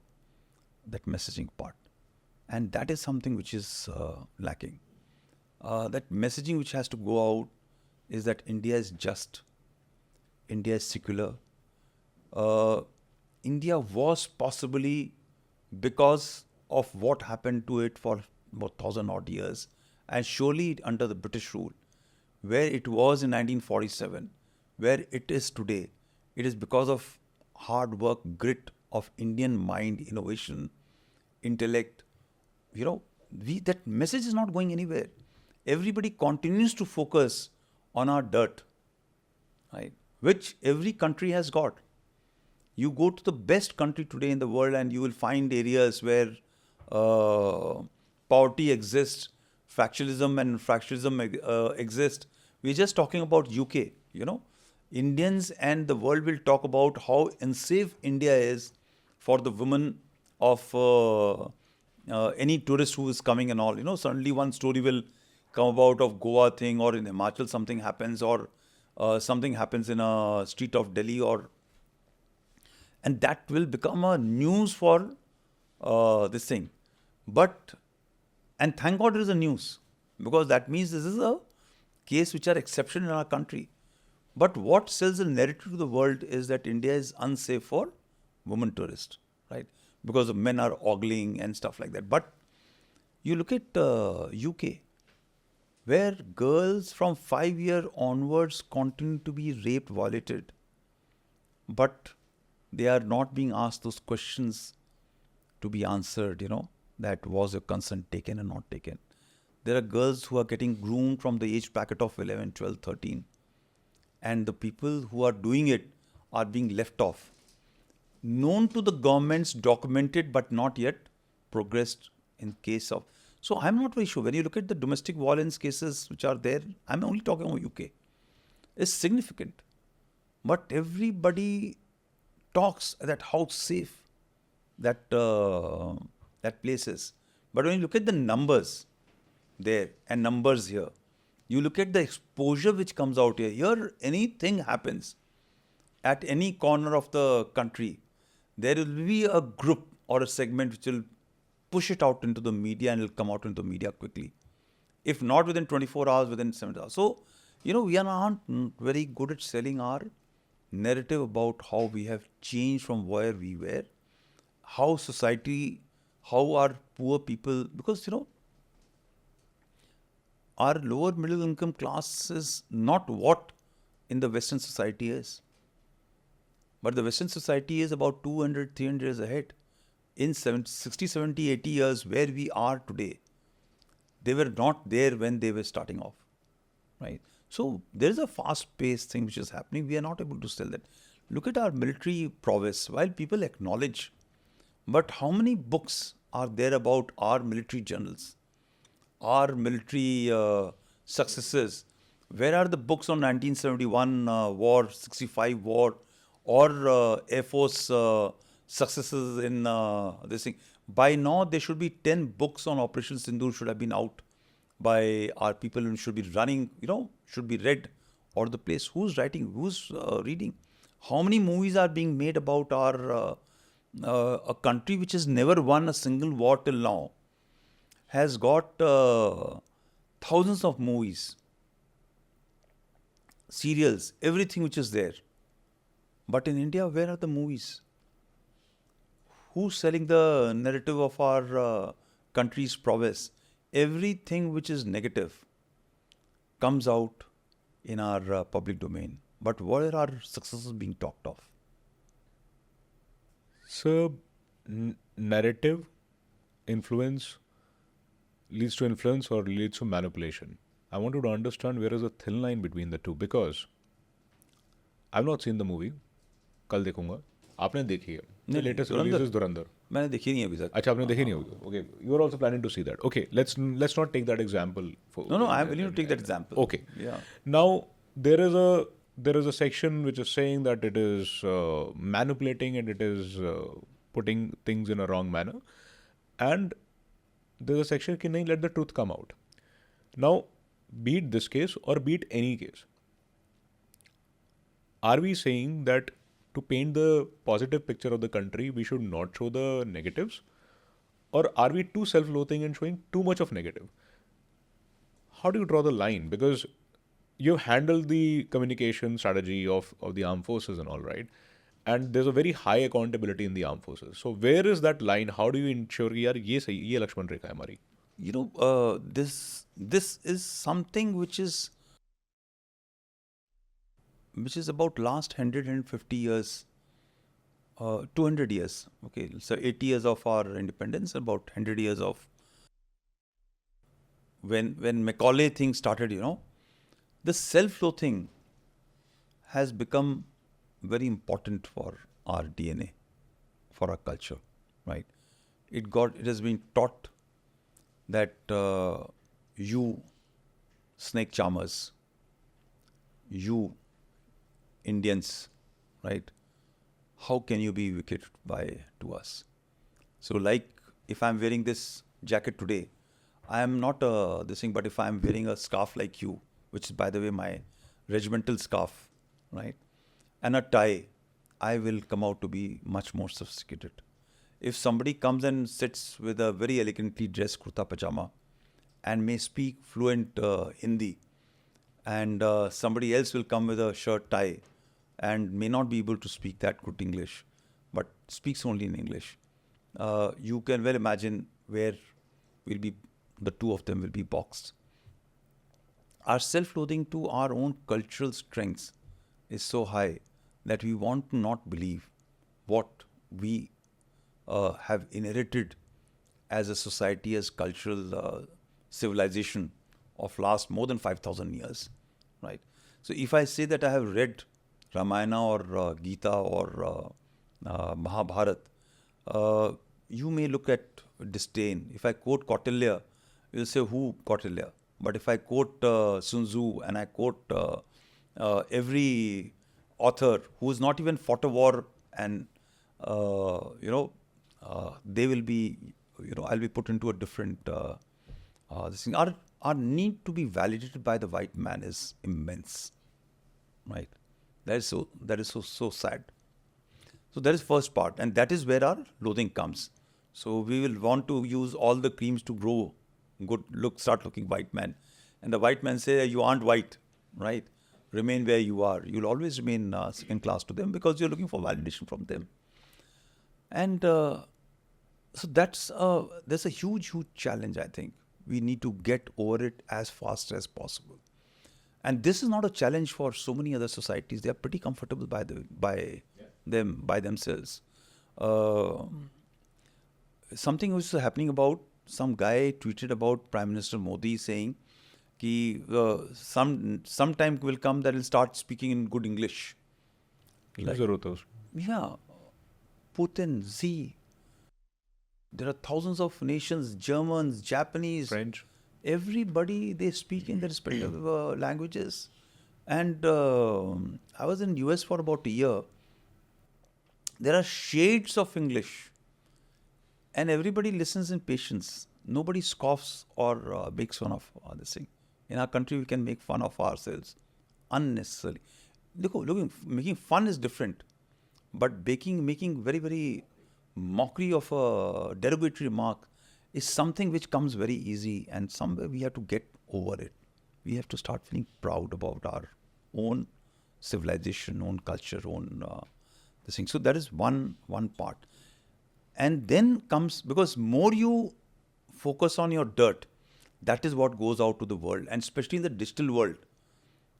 that messaging part. And that is something which is lacking. That messaging which has to go out is that India is just, India is secular. India was possibly because of what happened to it for about 1,000 odd years, and surely under the British rule, where it was in 1947, where it is today, it is because of hard work, grit of Indian mind, innovation, intellect. That message is not going anywhere. Everybody continues to focus on our dirt, right? Which every country has got. You go to the best country today in the world and you will find areas where poverty exists, factionalism and fractionalism exist. We're just talking about UK, Indians and the world will talk about how unsafe India is for the women of any tourist who is coming and all. Suddenly one story will come about of Goa thing, or in Himachal something happens, or something happens in a street of Delhi, and that will become a news for this thing. And thank God it is a news, because that means this is a case which are exception in our country. But what sells the narrative to the world is that India is unsafe for women tourists, right? Because the men are ogling and stuff like that. But you look at UK, where girls from 5 years onwards continue to be raped, violated, but they are not being asked those questions to be answered, that was a consent taken and not taken. There are girls who are getting groomed from the age bracket of 11, 12, 13. And the people who are doing it are being left off. Known to the governments, documented, but not yet progressed in case of. So I'm not very sure. When you look at the domestic violence cases which are there, I'm only talking about UK, it's significant. But everybody talks that how safe that place is. But when you look at the numbers there and numbers here, you look at the exposure which comes out here. Here, anything happens at any corner of the country, there will be a group or a segment which will push it out into the media and it will come out into the media quickly. If not within 24 hours, within 7 hours. So, we are not very good at selling our narrative about how we have changed from where we were, how society, how our poor people, because, our lower middle income class is not what in the Western society is. But the Western society is about 200, 300 years ahead. In 60, 70, 80 years where we are today, they were not there when they were starting off, right? So there is a fast-paced thing which is happening. We are not able to sell that. Look at our military prowess. While people acknowledge, but how many books are there about our military generals, our military successes? Where are the books on 1971 war, 65 war, or Air Force successes in this thing? By now, there should be 10 books on Operation Sindoor should have been out by our people and should be running, should be read all the place. Who's writing? Who's reading? How many movies are being made about our a country which has never won a single war till now, has got thousands of movies, serials, everything which is there. But in India, where are the movies? Who's selling the narrative of our country's prowess? Everything which is negative comes out in our public domain. But what are our successes being talked of? So, narrative, influence, leads to influence or leads to manipulation. I wanted to understand where is the thin line between the two, because I've not seen the movie. कल देखूंगा. आपने देखी है. The latest release is Dhurandhar. मैंने देखी नहीं अभी तक. अच्छा, आपने देखी नहीं होगी. Okay, you are also planning to see that. Okay, let's not take that example. No, I am willing to take that example. Okay. Yeah. Now there is a section which is saying that it is manipulating and it is putting things in a wrong manner, and there's a section कि नहीं, let the truth come out. Now, be it this case or be it any case, are we saying that to paint the positive picture of the country, we should not show the negatives? Or are we too self-loathing and showing too much of negative? How do you draw the line? Because you've handled the communication strategy of the armed forces and all, right? And there's a very high accountability in the armed forces. So where is that line? How do you ensure कि यार ये सही, ये लक्ष्मण रेखा है हमारी? This is something which is about last 150 years, 200 years. Okay, so 80 years of our independence, about 100 years of when Macaulay thing started, the self-loathing has become very important for our DNA, for our culture, right? It has been taught that you snake charmers, you Indians, right? How can you be wicked to us? So, like, if I'm wearing this jacket today, I am not this thing, but if I'm wearing a scarf like you, which is, by the way, my regimental scarf, right? And a tie, I will come out to be much more sophisticated. If somebody comes and sits with a very elegantly dressed kurta pajama and may speak fluent Hindi, and somebody else will come with a shirt tie and may not be able to speak that good English, but speaks only in English, you can well imagine where the two of them will be boxed. Our self-loathing to our own cultural strengths is so high that we want to not believe what we have inherited as a society, as cultural civilization of last more than 5,000 years, right? So if I say that I have read Ramayana or Gita or Mahabharat, you may look at disdain. If I quote Kautilya, you'll say, who Kautilya? But if I quote Sun Tzu and I quote every author who has not even fought a war, and they will be I'll be put into a different this thing. Our need to be validated by the white man is immense, right? That is so sad. So that is first part, and that is where our loathing comes. So we will want to use all the creams to grow good start looking white man, and the white man say you aren't white, right? Remain where you are. You'll always remain second class to them because you're looking for validation from them, and so there's a huge challenge. I think we need to get over it as fast as possible. And this is not a challenge for so many other societies. They are pretty comfortable by themselves. Something was happening about some guy tweeted about Prime Minister Modi saying कि some time will come that will start speaking in good English. Yeah, Putin, Xi. There are thousands of nations, Germans, Japanese, French. Everybody, they speak in their respective languages. And I was in US for about a year. There are shades of English. And everybody listens in patience. Nobody scoffs or makes fun of this thing. In our country, we can make fun of ourselves unnecessarily. Making fun is different. But making very, very mockery of a derogatory remark is something which comes very easy, and somewhere we have to get over it. We have to start feeling proud about our own civilization, own culture, own this thing. So that is one part. And then comes, because more you focus on your dirt, that is what goes out to the world, and especially in the digital world,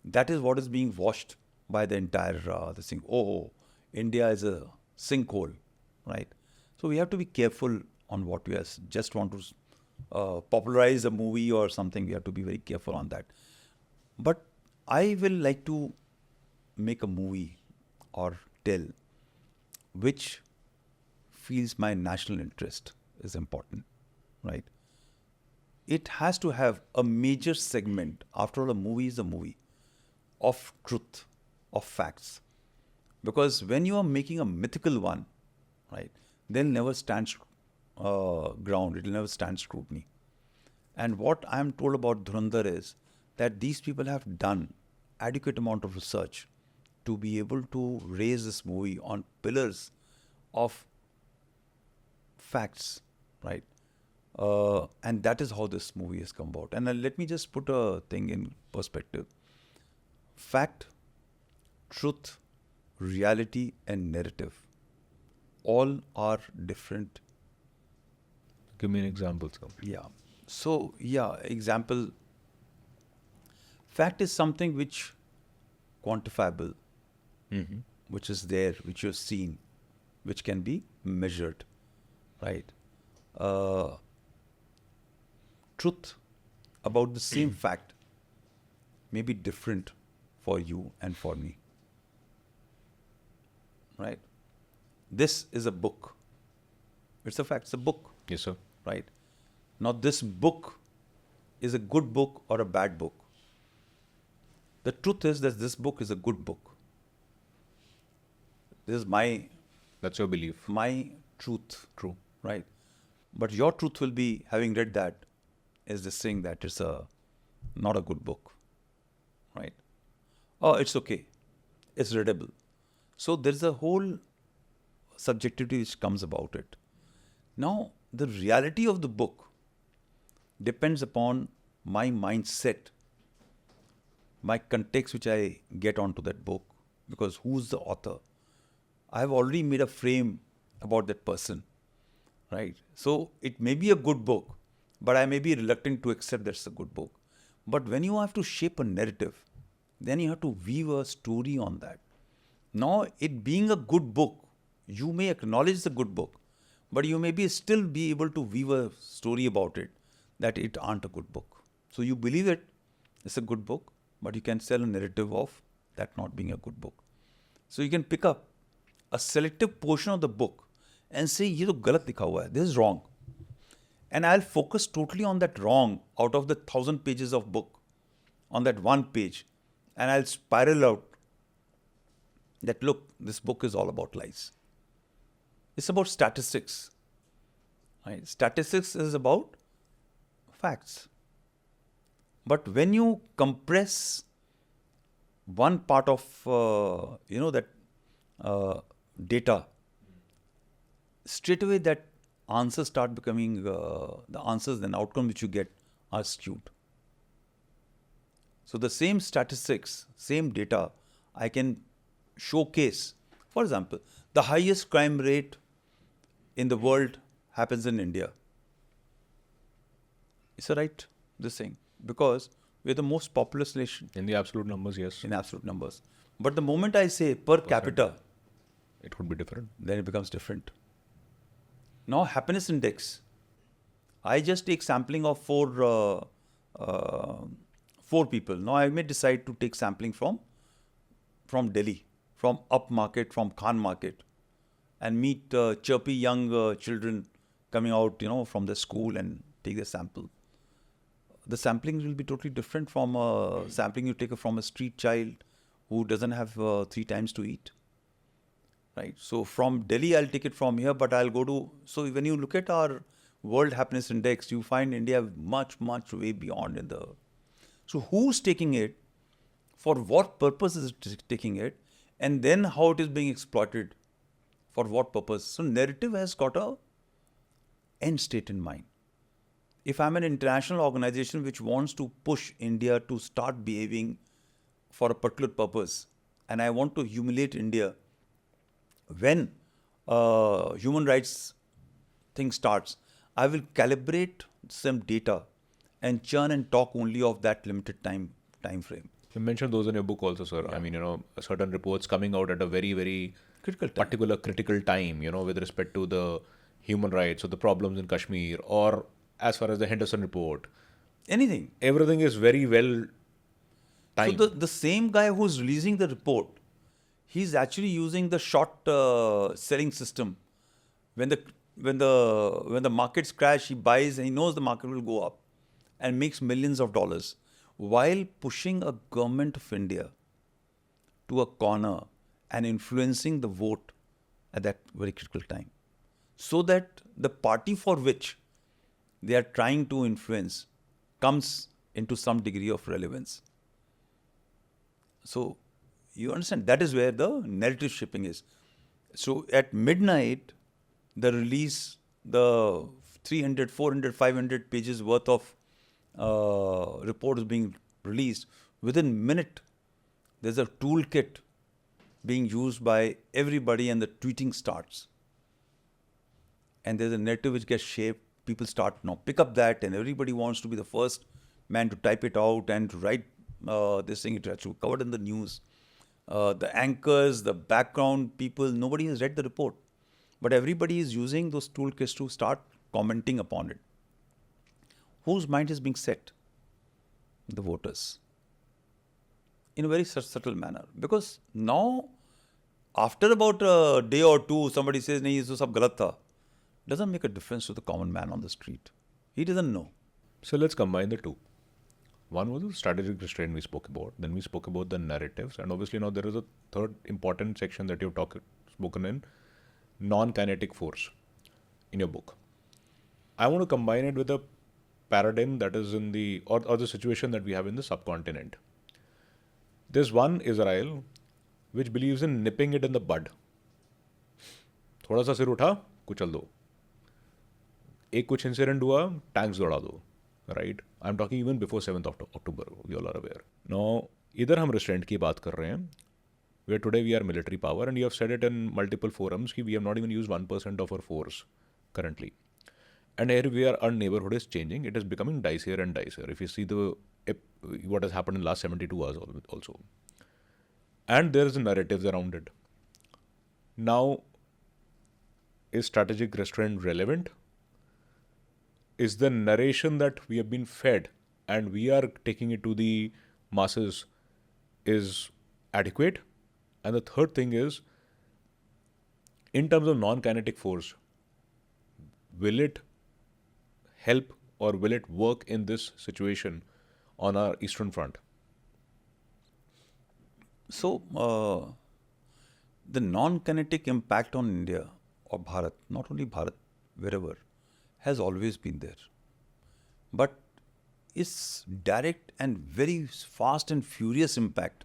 that is what is being washed by the entire this thing. Oh, India is a sinkhole, right? So we have to be careful on what we just want to popularize a movie or something. We have to be very careful on that. But I will like to make a movie or tell which feels my national interest is important, right? It has to have a major segment. After all, a movie is a movie of truth, of facts. Because when you are making a mythical one, right, they'll never stand ground. It will never stand scrutiny. And what I am told about Dhurandhar is that these people have done adequate amount of research to be able to raise this movie on pillars of facts, right? And that is how this movie has come about. And let me just put a thing in perspective. Fact, truth, reality, and narrative all are different. Give me an example, sir. Yeah. So, example. Fact is something which quantifiable, which is there, which you've seen, which can be measured, right? Truth about the same fact may be different for you and for me, right? This is a book. It's a fact. It's a book. Yes, sir. Right? Now, this book is a good book or a bad book. The truth is that this book is a good book. This is That's your belief. my truth. True. Right? But your truth will be, having read that, is this saying that it's not a good book. Right? Oh, it's okay. It's readable. So there's a whole subjectivity which comes about it. Now, the reality of the book depends upon my mindset, my context which I get onto that book, because who's the author? I have already made a frame about that person, right? So it may be a good book, but I may be reluctant to accept that's a good book. But when you have to shape a narrative, then you have to weave a story on that. Now, it being a good book, you may acknowledge the good book, but you may still be able to weave a story about it that it aren't a good book. So you believe it's a good book, but you can sell a narrative of that not being a good book. So you can pick up a selective portion of the book and say, ये तो गलत लिखा हुआ है, this is wrong. And I'll focus totally on that wrong out of the 1,000 pages of book, on that one page. And I'll spiral out that, look, this book is all about lies. It's about statistics, Right? Statistics is about facts. But when you compress one part of that data, straight away that answers start becoming the answers and outcome which you get are skewed. So the same statistics, same data, I can showcase. For example, the highest crime rate in the world happens in India. Is that right? This thing. Because we're the most populous nation. In the absolute numbers, yes. In absolute numbers. But the moment I say per capita, it would be different. Then it becomes different. Now, happiness index. I just take sampling of four people. Now, I may decide to take sampling from Delhi, from upmarket, from Khan market, and meet chirpy young children coming out, from the school and take the sample. The sampling will be totally different from sampling you take from a street child who doesn't have 3 times to eat. Right. So from Delhi, I'll take it from here, but I'll go to. So when you look at our World Happiness Index, you find India much, much way beyond in the. So who's taking it? For what purpose is it taking it? And then how it is being exploited? For what purpose? So narrative has got a end state in mind. If I'm an international organization which wants to push India to start behaving for a particular purpose, and I want to humiliate India, when human rights thing starts, I will calibrate some data and churn and talk only of that limited time frame. You mentioned those in your book also, sir. Yeah. I mean, certain reports coming out at a very, very critical time, with respect to the human rights or the problems in Kashmir, or as far as the Henderson report. Anything. Everything is very well timed. So the same guy who's releasing the report, he's actually using the short selling system. When the markets crash, he buys and he knows the market will go up and makes millions of dollars while pushing a government of India to a corner and influencing the vote at that very critical time. So that the party for which they are trying to influence comes into some degree of relevance. So you understand, that is where the narrative shipping is. So at midnight, the release, the 300, 400, 500 pages worth of reports being released, within minute, there's a toolkit being used by everybody and the tweeting starts. And there's a narrative which gets shaped. People start now pick up that, and everybody wants to be the first man to type it out and to write this thing. It has to be covered in the news. The anchors, the background people, nobody has read the report. But everybody is using those toolkits to start commenting upon it. Whose mind is being set? The voters. In a very subtle manner. Because now, after about a day or two, somebody says, nahi, this sab galat tha. Doesn't make a difference to the common man on the street. He doesn't know. So let's combine the two. One was the strategic restraint we spoke about. Then we spoke about the narratives. And obviously now there is a third important section that you've spoken in, non-kinetic force, in your book. I want to combine it with a paradigm that is in the, or the situation that we have in the subcontinent. There's one Israel which believes in nipping it in the bud. थोड़ा सा सिर उठा, कुचल दो. एक कुछ incident हुआ, tanks दौड़ा दो. Right? I'm talking even before 7th of October, we all are aware. Now, इधर हम restraint की बात कर रहे हैं, where today we are military power, and you have said it in multiple forums कि we have not even used 1% of our force currently. And here our neighborhood is changing. It is becoming dicier and dicier. If you see what has happened in the last 72 hours also. And there is narratives around it. Now, is strategic restraint relevant? Is the narration that we have been fed and we are taking it to the masses is adequate? And the third thing is, in terms of non-kinetic force, will it help or will it work in this situation on our eastern front? So, the non-kinetic impact on India or Bharat, not only Bharat, wherever, has always been there. But its direct and very fast and furious impact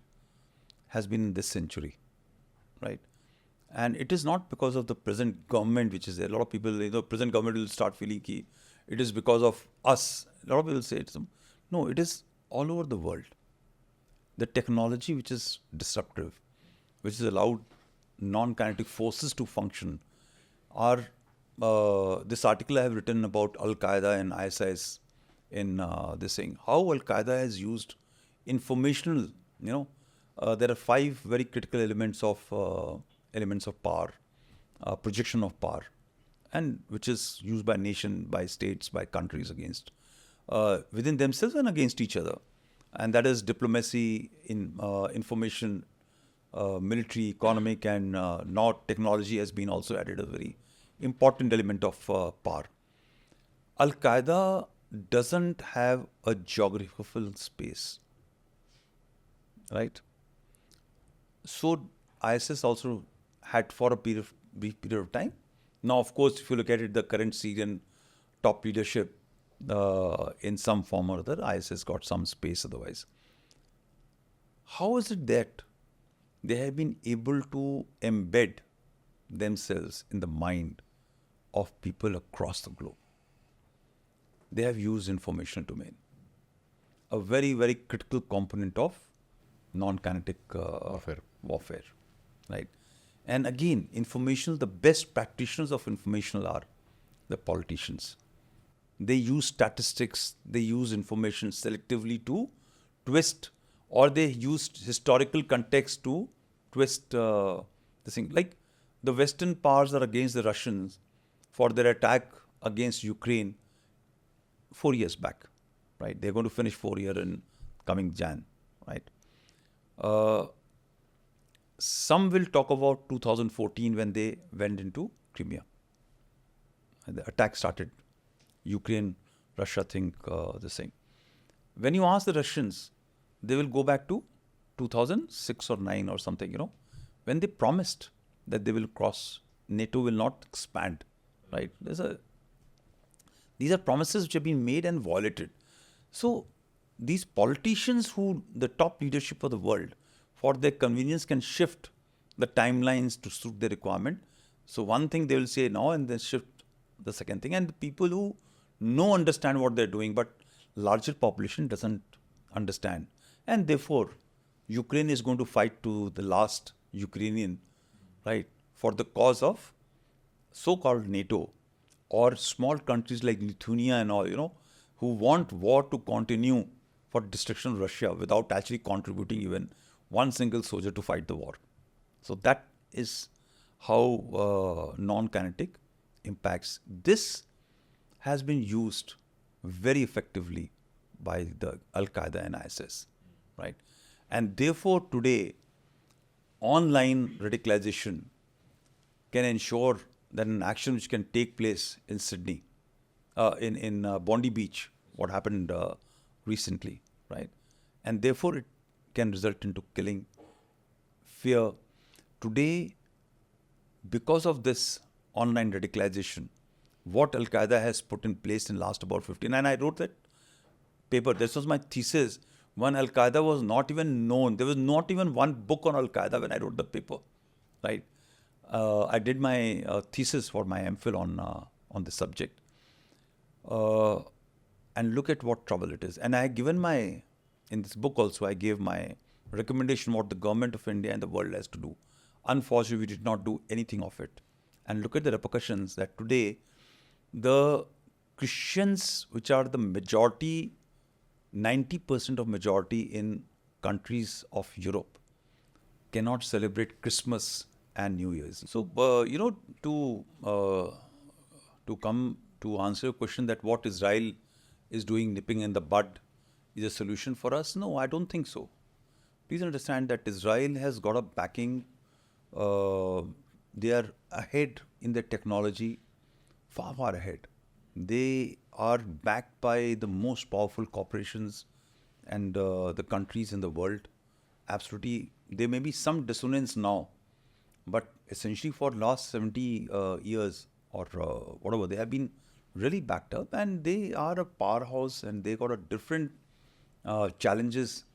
has been in this century, right? And it is not because of the present government which is there. A lot of people, present government will start feeling key. It is because of us. A lot of people say it's no, it is all over the world. The technology which is disruptive, which has allowed non-kinetic forces to function, are this article I have written about Al-Qaeda and ISIS in this thing. How Al-Qaeda has used informational, there are 5 very critical elements of power, projection of power, and which is used by nation, by states, by countries against within themselves and against each other, and that is diplomacy, information, military, economic, and now technology has been also added a very important element of power. Al-Qaeda doesn't have a geographical space, right? So ISIS also had for a brief period of time. Now, of course, if you look at it, the current Syrian top leadership, in some form or other, ISIS got some space otherwise. How is it that they have been able to embed themselves in the mind of people across the globe? They have used information domain, a very, very critical component of non-kinetic warfare, right? And again, the best practitioners of information are the politicians. They use statistics, they use information selectively to twist, or they use historical context to twist the thing. Like the Western powers are against the Russians for their attack against Ukraine 4 years back, right? They're going to finish 4 years in coming Jan, right? Some will talk about 2014 when they went into Crimea. The attack started. Ukraine, Russia think the same. When you ask the Russians, they will go back to 2006 or 9 or something, when they promised that they will cross, NATO will not expand, right? These are promises which have been made and violated. So these politicians the top leadership of the world, for their convenience can shift the timelines to suit their requirement. So one thing they will say now and then shift the second thing. And the people who understand what they're doing, but larger population doesn't understand. And therefore, Ukraine is going to fight to the last Ukrainian, right, for the cause of so-called NATO or small countries like Lithuania and all, who want war to continue for destruction of Russia without actually contributing even one single soldier to fight the war. So that is how non-kinetic impacts. This has been used very effectively by the Al-Qaeda and ISIS, right? And therefore today, online radicalization can ensure that an action which can take place in Sydney, in Bondi Beach, what happened recently, right? And therefore it can result into killing, fear. Today, because of this online radicalization, what Al-Qaeda has put in place in last about 15, and I wrote that paper, this was my thesis, when Al-Qaeda was not even known. There was not even one book on Al-Qaeda when I wrote the paper, right? I did my thesis for my MPhil on this subject. And look at what trouble it is. And I have given in this book also, I gave my recommendation what the government of India and the world has to do. Unfortunately, we did not do anything of it. And look at the repercussions that today, the Christians, which are the majority, 90% of majority in countries of Europe, cannot celebrate Christmas and New Year's. So, to come to answer your question that what Israel is doing, nipping in the bud, is a solution for us? No, I don't think so. Please understand that Israel has got a backing. They are ahead in their technology, far, far ahead. They are backed by the most powerful corporations and the countries in the world. Absolutely, there may be some dissonance now, but essentially for last 70 years or whatever, they have been really backed up, and they are a powerhouse, and they got a different challenges,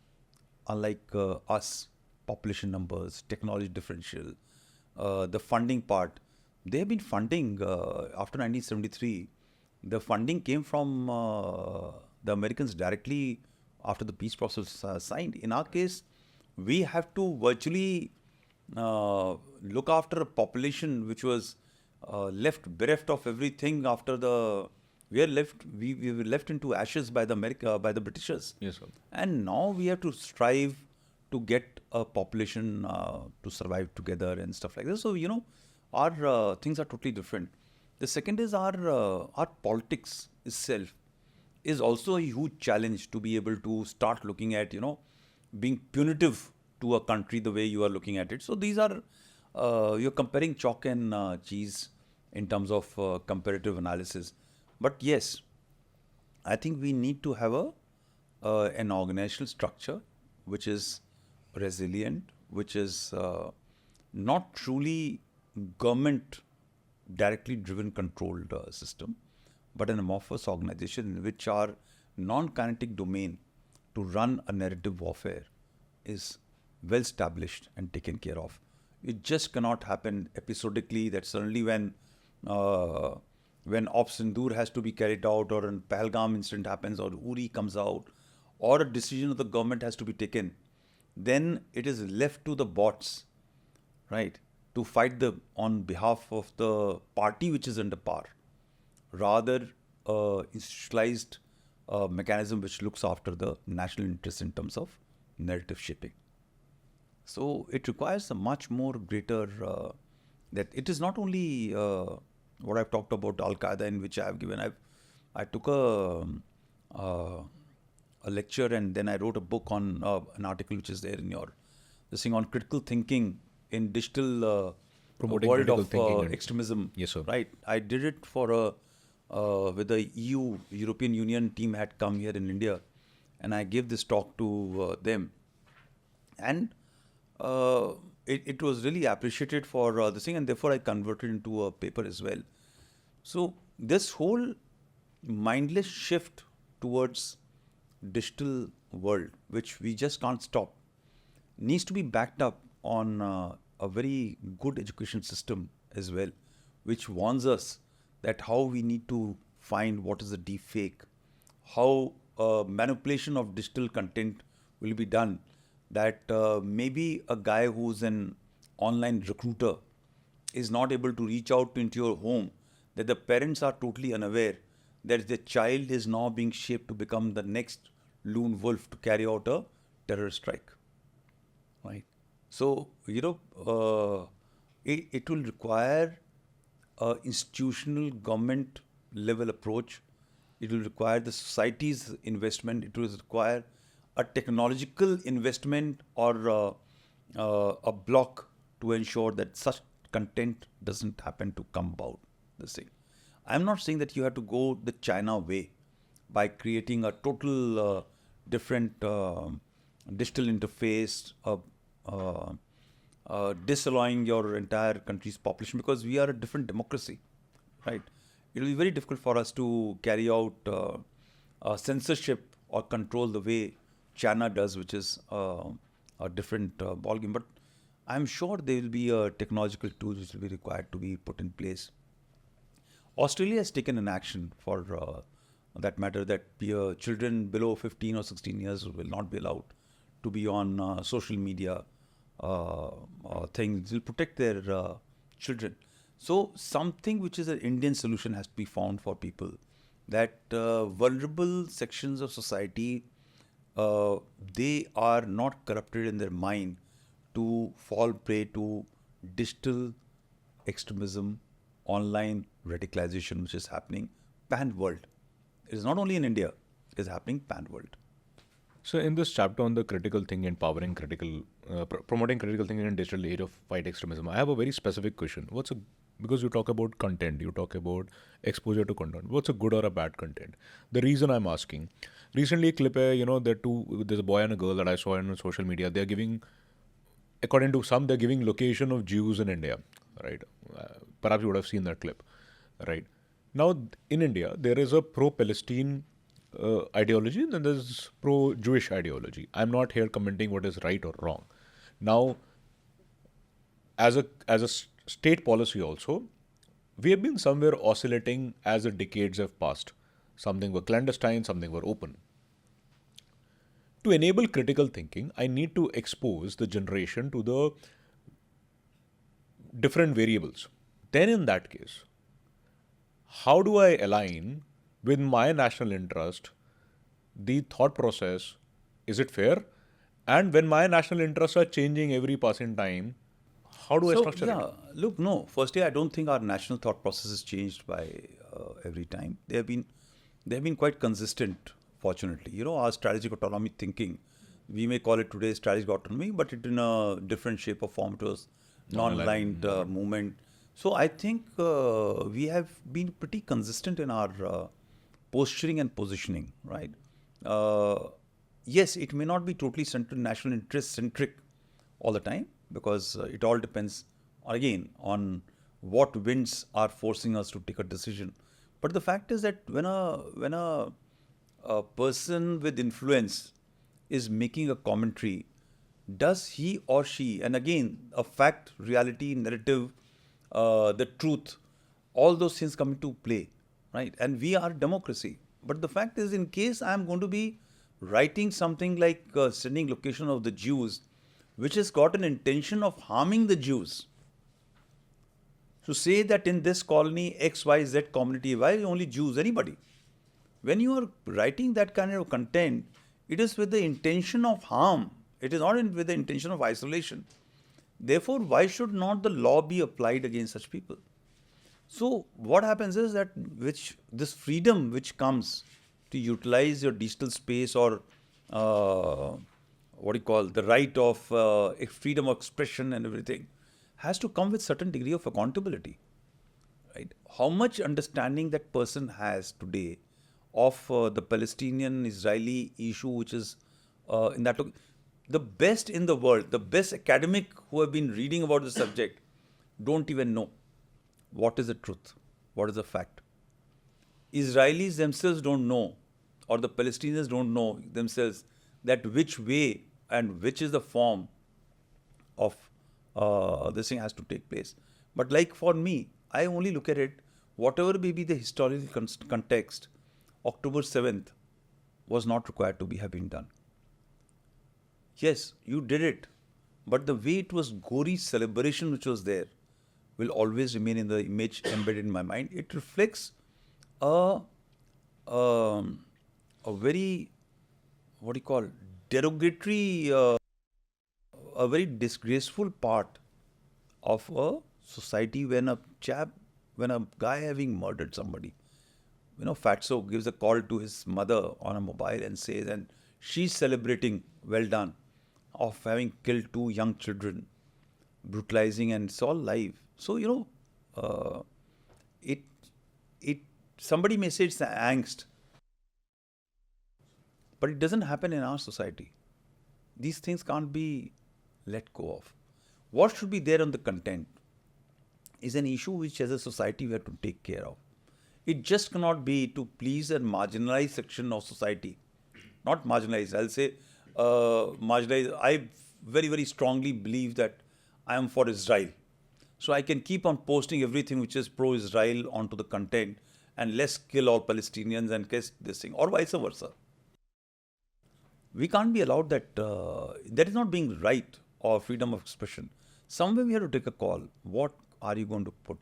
unlike us. Population numbers, technology differential, the funding part. They have been funding after 1973. The funding came from the Americans directly after the peace process signed. In our case, we have to virtually look after a population which was left bereft of everything after the we were left into ashes by by the Britishers. Yes, sir. And now we have to strive to get a population to survive together and stuff like this. So our things are totally different. The second is our politics itself is also a huge challenge to be able to start looking at being punitive to a country the way you are looking at it. So these are you're comparing chalk and cheese in terms of comparative analysis. But yes, I think we need to have an organizational structure which is resilient, which is not truly government directly driven controlled system, but an amorphous organization in which our non-kinetic domain to run a narrative warfare is well established and taken care of. It just cannot happen episodically that suddenly when Op Sindoor has to be carried out, or an Pahalgam incident happens, or Uri comes out, or a decision of the government has to be taken, then it is left to the bots, right, to fight on behalf of the party which is under power, rather institutionalized mechanism which looks after the national interest in terms of narrative shaping. So it requires a much more greater that it is not only what I've talked about Al-Qaeda, in which I have given. I took a lecture, and then I wrote a book on an article which is there in this thing on critical thinking in digital Promoting world critical of thinking extremism. Yes, sir. Right. I did it for with the European Union team had come here in India, and I gave this talk to them, and it was really appreciated for this thing, and therefore I converted into a paper as well. So this whole mindless shift towards digital world, which we just can't stop, needs to be backed up on a very good education system as well, which warns us that how we need to find what is a deep fake, how manipulation of digital content will be done, that maybe a guy who's an online recruiter is not able to reach out into your home, that the parents are totally unaware that the child is now being shaped to become the next lone wolf to carry out a terror strike. Right. So, it will require an institutional government level approach. It will require the society's investment. It will require a technological investment or a block to ensure that such content doesn't happen to come about. This thing. I'm not saying that you have to go the China way by creating a total different digital interface, disallowing your entire country's population, because we are a different democracy, right? It will be very difficult for us to carry out censorship or control the way China does, which is a different ballgame. But I'm sure there will be technological tools which will be required to be put in place. Australia has taken an action for that matter, that children below 15 or 16 years will not be allowed to be on social media things. Will protect their children. So something which is an Indian solution has to be found for people, that vulnerable sections of society, they are not corrupted in their mind to fall prey to digital extremism, online radicalization, which is happening pan-world. It is not only in India, it is happening pan-world. So in this chapter on the critical thinking, promoting critical thinking in digital age of fight extremism, I have a very specific question. Because you talk about content, you talk about exposure to content. What's a good or a bad content? The reason I'm asking, recently a clip, there's a boy and a girl that I saw on social media. They're giving, according to some, they're giving location of Jews in India, right? Perhaps you would have seen that clip, right? Now, in India, there is a pro-Palestine ideology, and then there's pro-Jewish ideology. I'm not here commenting what is right or wrong. Now, as a state policy also, we have been somewhere oscillating as the decades have passed. Something were clandestine, something were open. To enable critical thinking, I need to expose the generation to the different variables. Then, in that case, how do I align with my national interest the thought process? Is it fair? And when my national interests are changing every passing time, how do I structure it? Look, no. Firstly, I don't think our national thought process has changed by every time. They have been quite consistent. Fortunately, our strategic autonomy thinking, we may call it today strategic autonomy, but it in a different shape or form. It was non-aligned movement. So I think we have been pretty consistent in our posturing and positioning, right? Yes, it may not be totally central national interest centric all the time, because it all depends again on what winds are forcing us to take a decision. But the fact is that when a person with influence is making a commentary, does he or she, and again, a fact, reality, narrative, the truth, all those things come into play, right? And we are democracy. But the fact is, in case I am going to be writing something like sending location of the Jews, which has got an intention of harming the Jews, to say that in this colony XYZ community, why only Jews, anybody? When you are writing that kind of content, it is with the intention of harm. It is not with the intention of isolation. Therefore, why should not the law be applied against such people? So what happens is that this freedom which comes to utilize your digital space, or the right of freedom of expression and everything, has to come with certain degree of accountability, right? How much understanding that person has today of the Palestinian-Israeli issue, which is in that the best in the world, the best academic who have been reading about the subject, don't even know what is the truth, what is the fact. Israelis themselves don't know, or the Palestinians don't know themselves, that which way and which is the form of this thing has to take place. But like for me, I only look at it, whatever may be the historical context, October 7th was not required to have been done. Yes, you did it, but the way it was gory celebration which was there will always remain in the image embedded in my mind. It reflects a very, derogatory, a very disgraceful part of a society when a guy having murdered somebody, Fatso gives a call to his mother on a mobile and says, and she's celebrating, well done, of having killed 2 young children, brutalizing, and it's all live. So, somebody may say it's angst, but it doesn't happen in our society. These things can't be let go of. What should be there on the content is an issue which as a society we have to take care of. It just cannot be to please a marginalized section of society. Not marginalized, I'll say marginalized. I very, very strongly believe that I am for Israel. So I can keep on posting everything which is pro-Israel onto the content, and let's kill all Palestinians and kiss this thing, or vice versa. We can't be allowed that. That is not being right or freedom of expression. Somewhere we have to take a call. What are you going to put?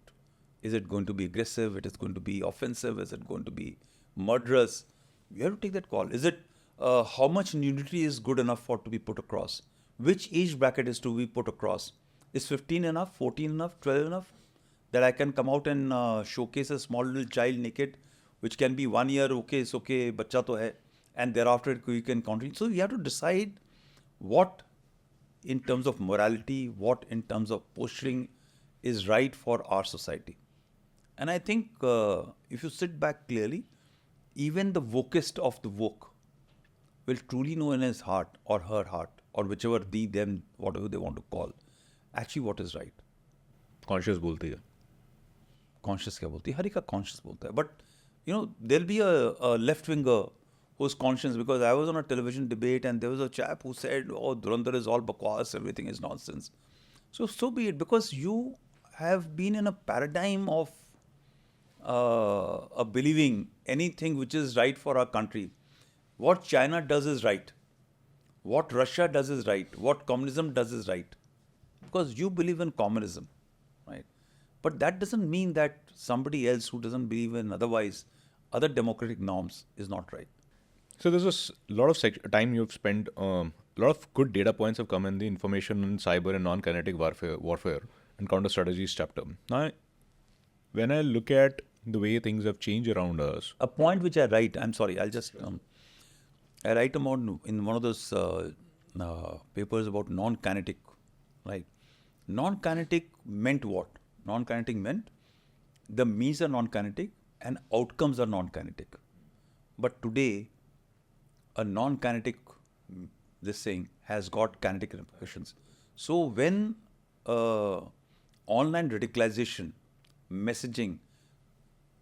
Is it going to be aggressive? It is going to be offensive? Is it going to be murderous? You have to take that call. Is it how much nudity is good enough to be put across? Which age bracket is to be put across? Is 15 enough? 14 enough? 12 enough? That I can come out and showcase a small little child naked, which can be 1 year, okay, it's okay, bacha to hai, and thereafter you can continue. So you have to decide what in terms of morality, what in terms of posturing is right for our society. And I think if you sit back clearly, even the wokest of the woke will truly know in his heart or her heart, or whichever them, whatever they want to call, actually what is right. Conscious बोलती है. conscious क्या बोलती है, हर एक का conscious बोलता है. But you know, there'll be a left winger who's conscious, because I was on a television debate and there was a chap who said, oh, Dhurandhar is all bakwas, everything is nonsense. So be it, because you have been in a paradigm of believing anything which is right for our country. What China does is right. What Russia does is right. What communism does is right. Because you believe in communism, right? But that doesn't mean that somebody else who doesn't believe in otherwise, other democratic norms is not right. So there's a lot of time you've spent, a lot of good data points have come in the information and cyber and non-kinetic warfare and counter strategies chapter. Now, when I look at the way things have changed around us. A point which I write, I'm sorry, I'll just, I write about in one of those papers about non-kinetic, right? Non-kinetic meant what? Non-kinetic meant the means are non-kinetic and outcomes are non-kinetic. But today, a non-kinetic, this thing has got kinetic repercussions. So when online radicalization, messaging,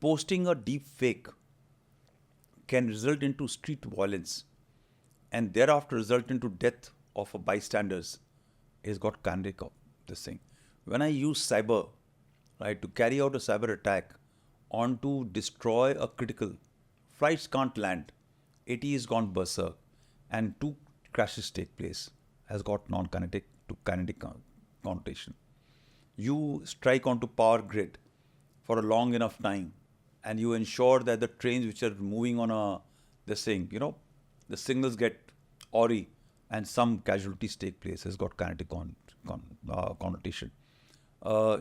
posting a deep fake can result into street violence and thereafter result into death of a bystanders, has got kinetic of this thing. When I use cyber, right, to carry out a cyber attack on to destroy a critical, flights can't land, AT is gone berserk, and 2 crashes take place, has got non-kinetic to kinetic connotation. You strike onto power grid for a long enough time, and you ensure that the trains which are moving on this thing, you know, the signals get awry, and some casualties take place, has got kinetic connotation.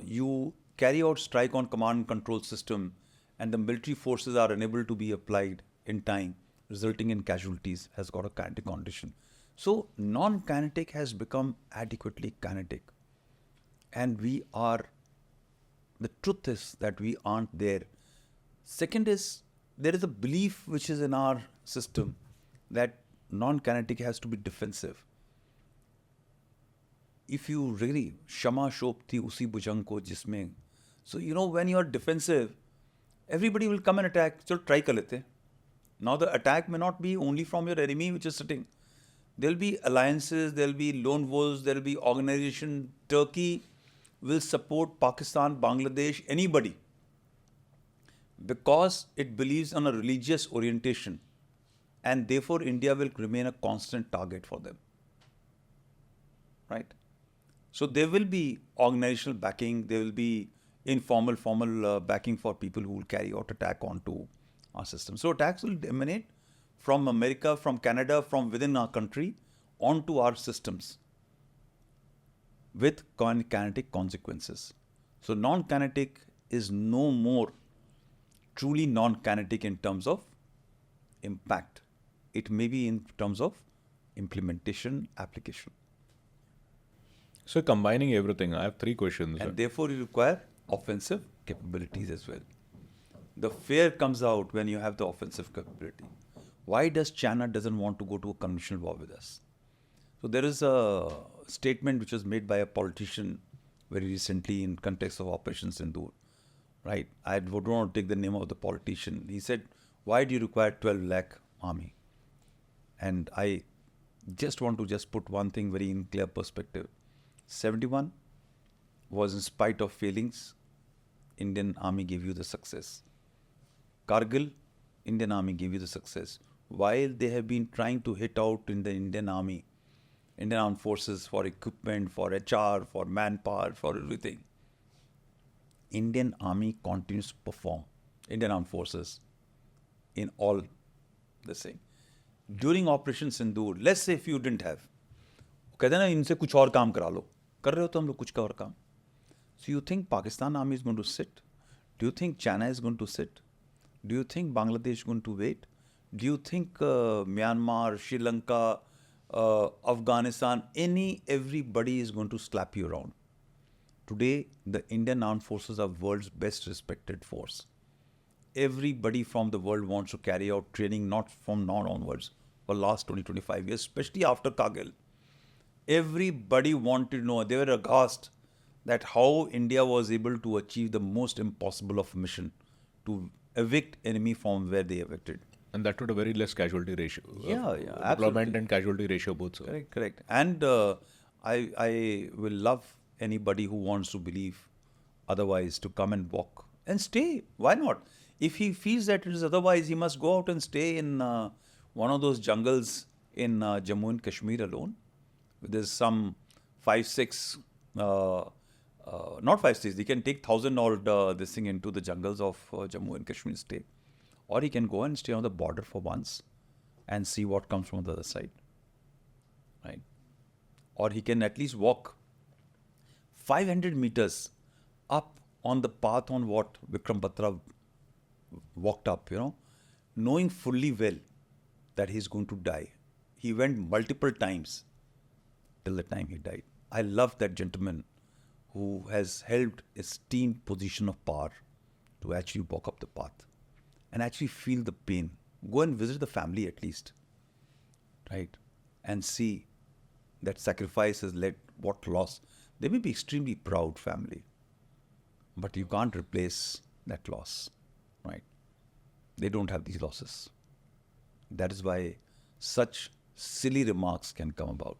You carry out strike on command and control system, and the military forces are unable to be applied in time, resulting in casualties, has got a kinetic condition. So non-kinetic has become adequately kinetic. And the truth is that we aren't there. Second is, there is a belief which is in our system that non-kinetic has to be defensive. If you really, Shama Shopti Usi Bujang ko jisme. So, you know, when you are defensive, everybody will come and attack. So try kar lete. Now the attack may not be only from your enemy which is sitting. There will be alliances, there will be lone wolves, there will be organization. Turkey will support Pakistan, Bangladesh, anybody, because it believes on a religious orientation, and therefore India will remain a constant target for them. Right? So there will be organizational backing, there will be informal, formal backing for people who will carry out attack onto our system. So attacks will emanate from America, from Canada, from within our country onto our systems with kinetic consequences. So non-kinetic is no more truly non-kinetic in terms of impact. It may be in terms of implementation, application. So combining everything, I have 3 questions. And therefore you require offensive capabilities as well. The fear comes out when you have the offensive capability. Why does China doesn't want to go to a conventional war with us? So there is a statement which was made by a politician very recently in context of Operation Sindoor. Right? I don't want to take the name of the politician. He said, why do you require 12 lakh army? And I just want to just put one thing very in clear perspective. 71 was in spite of failings, Indian army gave you the success. Kargil, Indian army gave you the success. While they have been trying to hit out in the Indian army, Indian armed forces for equipment, for HR, for manpower, for everything, Indian army continues to perform, Indian armed forces, in all the same. During Operation Sindoor, let's say if you didn't have, कहते हैं ना इनसे कुछ और काम करा लो, कर रहे हो तो हम लोग कुछ का और काम. So you think Pakistan army is going to sit? Do you think China is going to sit? Do you think Bangladesh is going to wait? Do you think Myanmar, Sri Lanka, Afghanistan, everybody is going to slap you around? Today, the Indian armed forces are world's best respected force. Everybody from the world wants to carry out training, not from now onwards, for the last 20-25 years, especially after Kargil. Everybody wanted to know. They were aghast that how India was able to achieve the most impossible of mission to evict enemy from where they evicted. And that would a very less casualty ratio. Yeah, Deployment absolutely. and casualty ratio both. Sir. Correct. And I will love anybody who wants to believe otherwise to come and walk and stay. Why not? If he feels that it is otherwise, he must go out and stay in one of those jungles in Jammu and Kashmir alone. There's some 5-6, not 5-6. They can take 1,000 or this thing into the jungles of Jammu and Kashmir state, or he can go and stay on the border for once and see what comes from the other side, right? Or he can at least walk 500 meters up on the path on what Vikram Batra walked up, knowing fully well that he's going to die. He went multiple times till the time he died. I love that gentleman who has held a esteemed position of power to actually walk up the path and actually feel the pain. Go and visit the family at least, right? And see that sacrifice has led what loss. They may be extremely proud family, but you can't replace that loss, right? They don't have these losses. That is why such silly remarks can come about.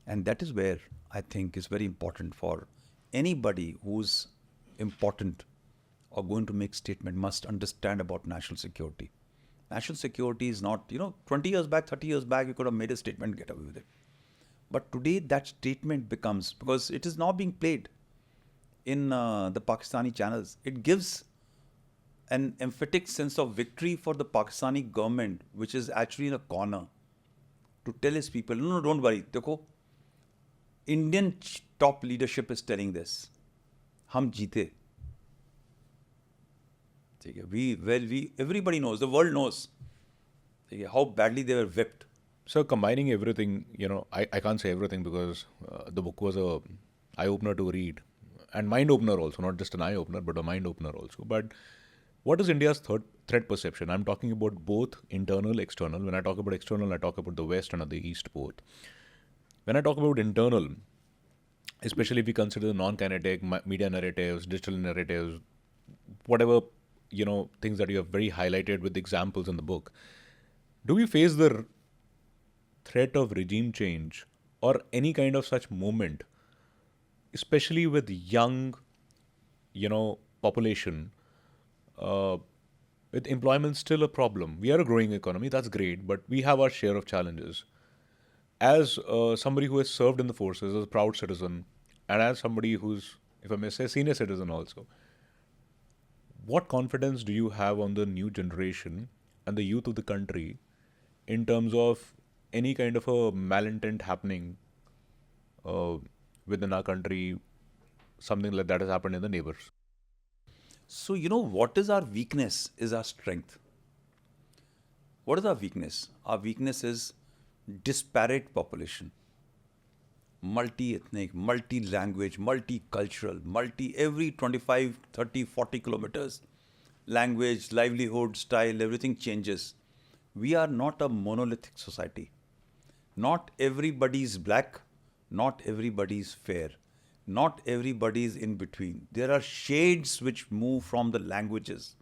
And that is where I think is very important for anybody who's important or going to make statement must understand about national security. National security is not, 20 years back, 30 years back, you could have made a statement and get away with it. But today that statement becomes, because it is now being played in the Pakistani channels, it gives an emphatic sense of victory for the Pakistani government, which is actually in a corner, to tell its people, no, don't worry, देखो, Indian top leadership is telling this. हम जीते. Everybody knows, the world knows how badly they were whipped. So combining everything, I can't say everything because the book was a eye-opener to read and mind-opener also, not just an eye-opener, but a mind-opener also. But what is India's threat perception? I'm talking about both internal, external. When I talk about external, I talk about the West and the East both. When I talk about internal, especially if we consider the non-kinetic media narratives, digital narratives, whatever, things that you have very highlighted with examples in the book, do we face the threat of regime change or any kind of such movement, especially with young, population, with employment still a problem? We are a growing economy, that's great, but we have our share of challenges. As somebody who has served in the forces, as a proud citizen, and as somebody who's, if I may say, senior citizen also, what confidence do you have on the new generation and the youth of the country in terms of any kind of a malintent happening within our country, something like that has happened in the neighbors? So, what is our weakness is our strength. What is our weakness? Our weakness is disparate population, multi-ethnic, multi-language, multicultural, every 25, 30, 40 kilometers, language, livelihood, style, everything changes. We are not a monolithic society. Not everybody is black, not everybody is fair, not everybody is in between. There are shades which move from the languages,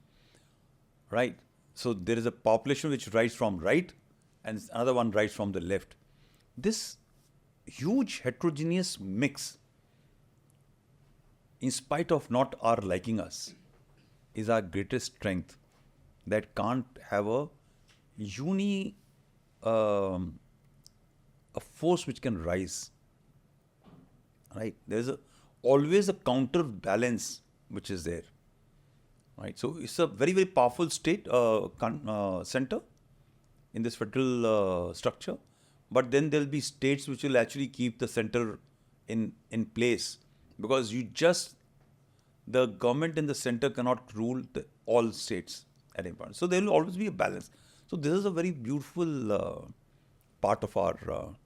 right? So there is a population which writes from right and another one writes from the left. This huge heterogeneous mix, in spite of not our liking us, is our greatest strength that can't have a force which can rise, right? There's always a counterbalance which is there, right? So it's a very, very powerful state center in this federal structure, but then there'll be states which will actually keep the center in place, because the government in the center cannot rule all states at any point. So there will always be a balance. So this is a very beautiful part of our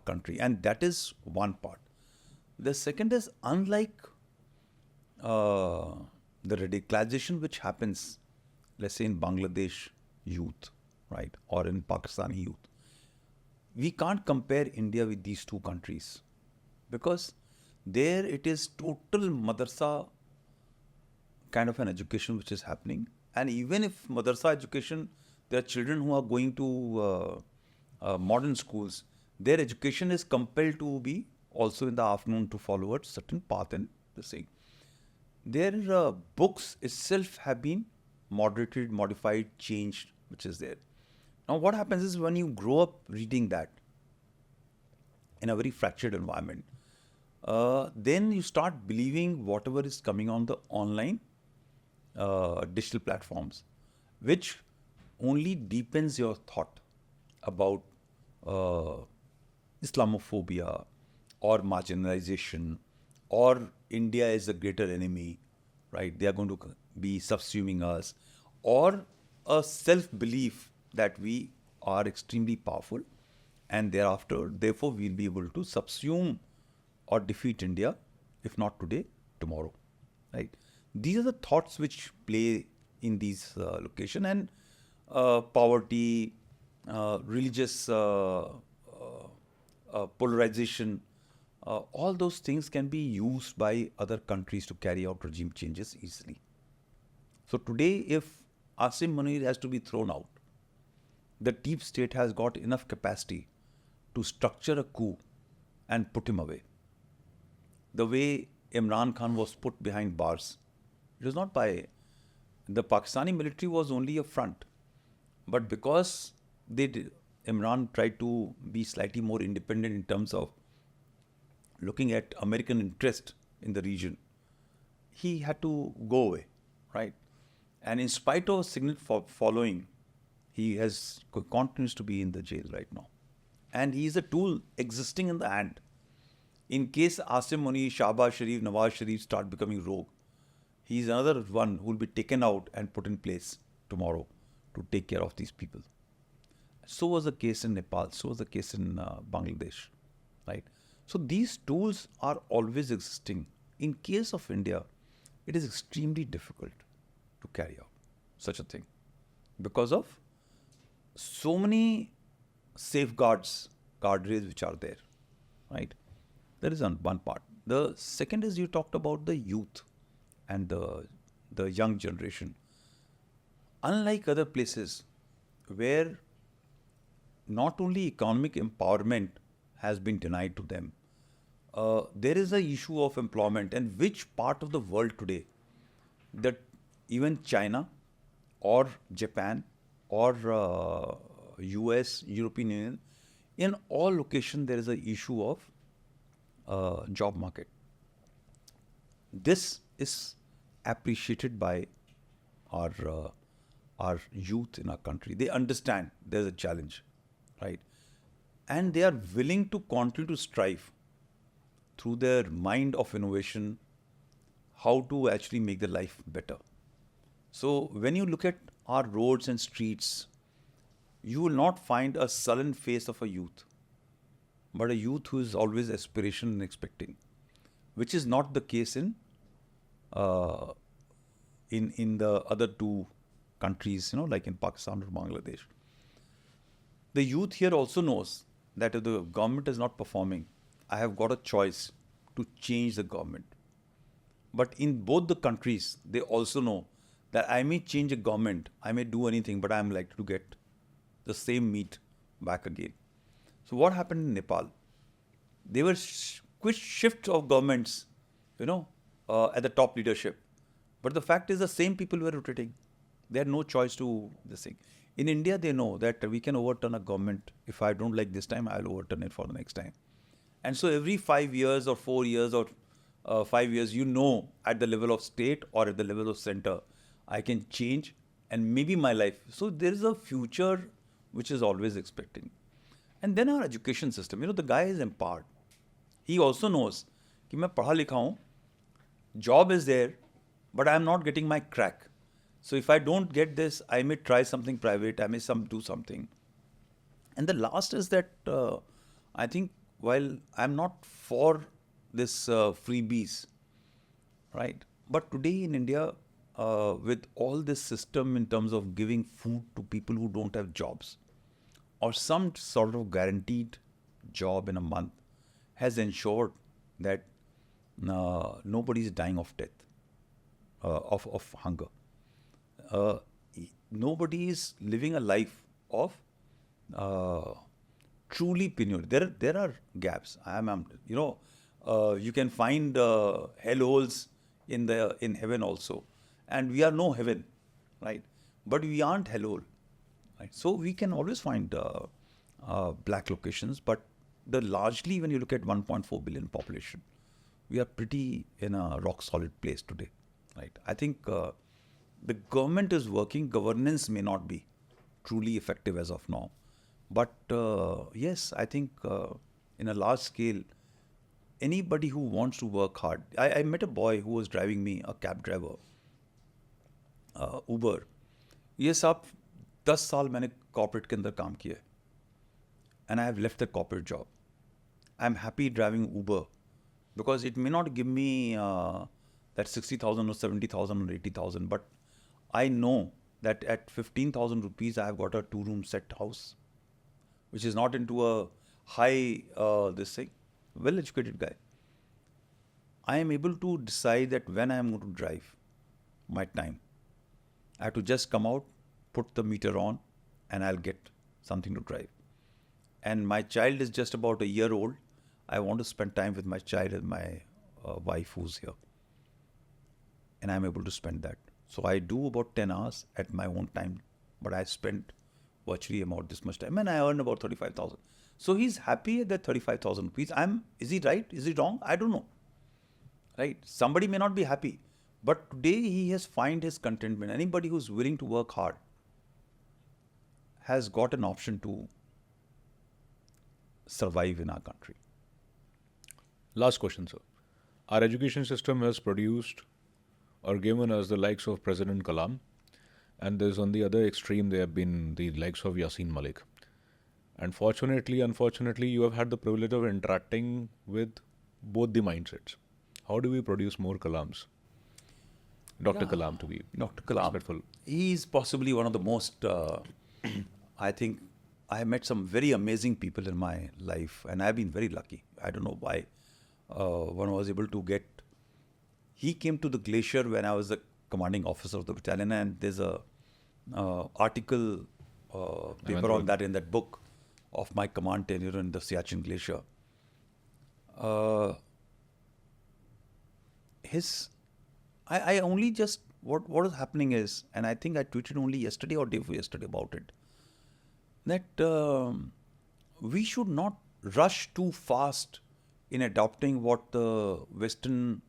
country, and that is one part. The second is, unlike the radicalization which happens, let's say in Bangladesh youth, right, or in Pakistani youth, we can't compare India with these two countries, because There it is total madrasa kind of an education which is happening. And even if madrasa education, there are children who are going to modern schools, their education is compelled to be also in the afternoon to follow a certain path and the same. Their books itself have been moderated, modified, changed, which is there. Now, what happens is when you grow up reading that in a very fractured environment, then you start believing whatever is coming on the online digital platforms, which only deepens your thought about Islamophobia or marginalization or India is the greater enemy, right? They are going to be subsuming us, or a self-belief that we are extremely powerful and thereafter, therefore, we'll be able to subsume or defeat India, if not today, tomorrow, right? These are the thoughts which play in these location, and poverty, religious polarization, all those things can be used by other countries to carry out regime changes easily. So today, if Asim Munir has to be thrown out, the deep state has got enough capacity to structure a coup and put him away. The way Imran Khan was put behind bars, it was not by the Pakistani military was only a front, but because Imran tried to be slightly more independent in terms of looking at American interest in the region, he had to go away, right? And in spite of a signal following, he continues to be in the jail right now. And he is a tool existing in the hand. In case Asim Munir, Shahbaz Sharif, Nawaz Sharif start becoming rogue, he is another one who will be taken out and put in place tomorrow to take care of these people. So was the case in Nepal, so was the case in Bangladesh, right? So these tools are always existing. In case of India, it is extremely difficult to carry out such a thing because of so many safeguards, guardrails which are there, right? That is one part. The second is you talked about the youth and the young generation. Unlike other places where not only economic empowerment has been denied to them, there is a issue of employment. And which part of the world today that even China or Japan or US, European Union, in all locations there is a issue of job market. This is appreciated by our youth in our country. They understand there's a challenge, right? And they are willing to continue to strive through their mind of innovation, how to actually make their life better. So when you look at our roads and streets, you will not find a sullen face of a youth, but a youth who is always aspiration and expecting, which is not the case in the other two countries, like in Pakistan or Bangladesh. The youth here also knows that if the government is not performing, I have got a choice to change the government. But in both the countries, they also know that I may change a government, I may do anything, but I am likely to get the same meat back again. So what happened in Nepal? There were quick shifts of governments, at the top leadership. But the fact is the same people were rotating. They had no choice to this thing. In India, they know that we can overturn a government. If I don't like this time, I'll overturn it for the next time. And so every 5 years or 4 years or 5 years, at the level of state or at the level of center, I can change and maybe my life. So there is a future which is always expecting. And then our education system, the guy is empowered. He also knows कि मैं पढ़ा लिखा हूँ, job is there, but I am not getting my crack. So if I don't get this, I may try something private, I may do something. And the last is that I think while I'm not for this freebies, right? But today in India, with all this system in terms of giving food to people who don't have jobs, or some sort of guaranteed job in a month, has ensured that Nobody is dying of death, of hunger. Uh, Nobody is living a life of truly penury. There are gaps. You can find hellholes in heaven also, and we are no heaven, right? But we aren't hellhole, right? So we can always find black locations, but largely when you look at 1.4 billion population, we are pretty in a rock solid place today, right? I think the government is working. Governance may not be truly effective as of now, but yes, I think in a large scale, anybody who wants to work hard. I met a boy who was driving me, a cab driver, Uber. ये साहब 10 साल मैंने corporate के अंदर काम किया है, and I have left the corporate job. I'm happy driving Uber because it may not give me that 60,000 or 70,000 or 80,000, but I know that at 15,000 rupees I have got a 2-room set house, which is not into a high this thing. Well-educated guy. I am able to decide that when I am going to drive my time. I have to just come out, put the meter on, and I'll get something to drive. And my child is just about a year old. I want to spend time with my child and my wife who's here. And I'm able to spend that. So I do about 10 hours at my own time, but I spend virtually about this much time, and I earn about 35,000. So he's happy at that 35,000 rupees. Is he right? Is he wrong? I don't know. Right? Somebody may not be happy, but today he has found his contentment. Anybody who's willing to work hard has got an option to survive in our country. Last question, sir. Our education system has produced or given us the likes of President Kalam, and there's on the other extreme there have been the likes of Yasin Malik. And unfortunately, you have had the privilege of interacting with both the mindsets. How do we produce more Kalams? Dr. Kalam, to be Dr. Kalam, respectful. He is possibly one of the most, I think, I have met some very amazing people in my life, and I have been very lucky. I don't know why. One was able to get, he came to the glacier when I was the commanding officer of the battalion, and there's a article, paper on that in that book of my command tenure in the Siachen Glacier. I only just, what is happening is, and I think I tweeted only yesterday or day before yesterday about it, that we should not rush too fast in adopting what the Western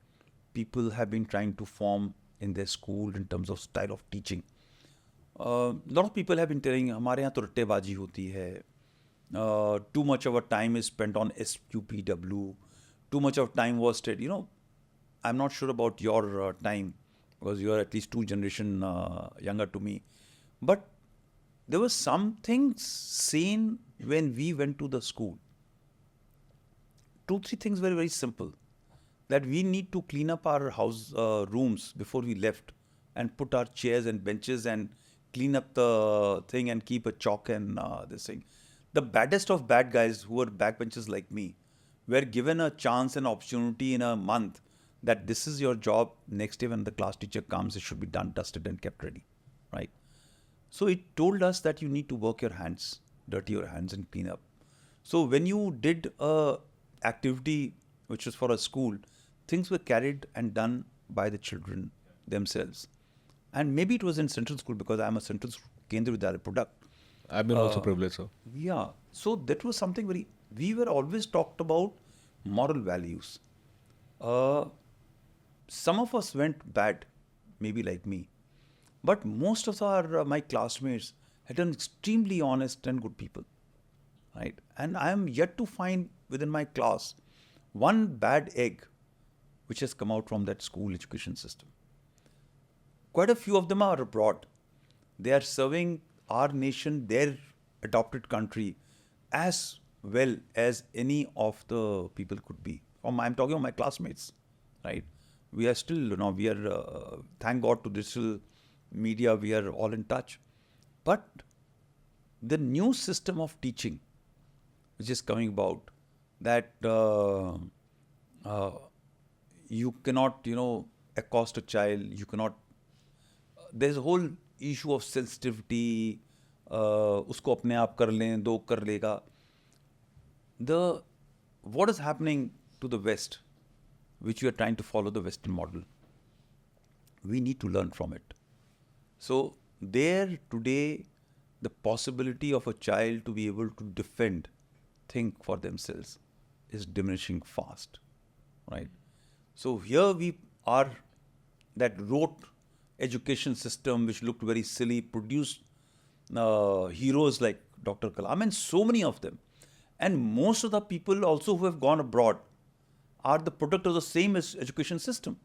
people have been trying to form in their school in terms of style of teaching. A lot of people have been telling, हमारे यहाँ तो रट्टेबाजी होती है, too much of our time is spent on SQPW, too much of time was spent, I'm not sure about your time because you are at least 2 generations younger to me, but there was something sane when we went to the school. 2-3 things were very simple, that we need to clean up our house rooms before we left and put our chairs and benches and clean up the thing and keep a chalk and this thing. The baddest of bad guys who were backbenchers like me were given a chance and opportunity in a month that this is your job. Next day when the class teacher comes, it should be done, dusted and kept ready, right? So it told us that you need to work your hands, dirty your hands and clean up. So when you did a activity which was for a school, things were carried and done by the children themselves. And maybe it was in central school because I'm a central Kendra Vidyalaya product. I've been also privileged, sir. Yeah. So that was something we were always talked about moral values. Some of us went bad, maybe like me. But most of my classmates had been extremely honest and good people, right? And I am yet to find within my class one bad egg which has come out from that school education system. Quite a few of them are abroad. They are serving our nation, their adopted country, as well as any of the people could be. I'm talking of my classmates, right? We are still, thank God to digital media, we are all in touch. But the new system of teaching, which is coming about, that you cannot, accost a child. You cannot. There's a whole issue of sensitivity. उसको अपने आप कर लें, दो कर लेगा. What is happening to the West, which we are trying to follow the Western model? We need to learn from it. So there today, the possibility of a child to be able to defend, think for themselves, is diminishing fast, right? So here we are, that rote education system which looked very silly, produced heroes like Dr. Kalam and so many of them. And most of the people also who have gone abroad are the product of the same education system,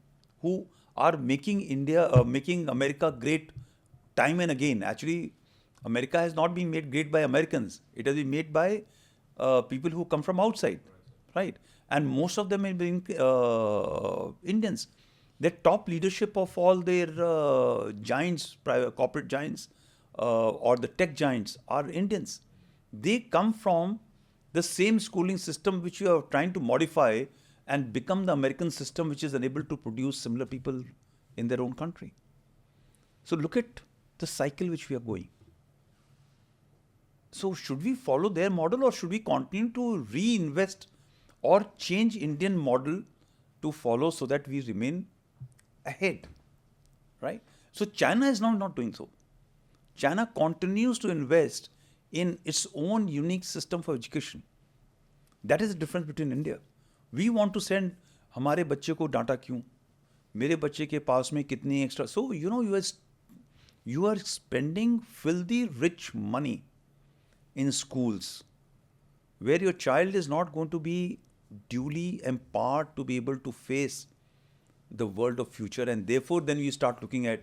who are making making America great time and again. Actually, America has not been made great by Americans. It has been made by people who come from outside, right? And most of them have been Indians. The top leadership of all their giants, private corporate giants, or the tech giants are Indians. They come from the same schooling system which you are trying to modify and become the American system, which is unable to produce similar people in their own country. So look at the cycle which we are going. So should we follow their model, or should we continue to reinvest or change Indian model to follow so that we remain ahead, right? So China is now not doing so. China continues to invest in its own unique system for education. That is the difference between India. We want to send, हमारे बच्चे को डांटा क्यों? मेरे बच्चे के पास में कितनी extra? So you are spending filthy rich money in schools where your child is not going to be duly empowered to be able to face the world of future, and therefore then you start looking at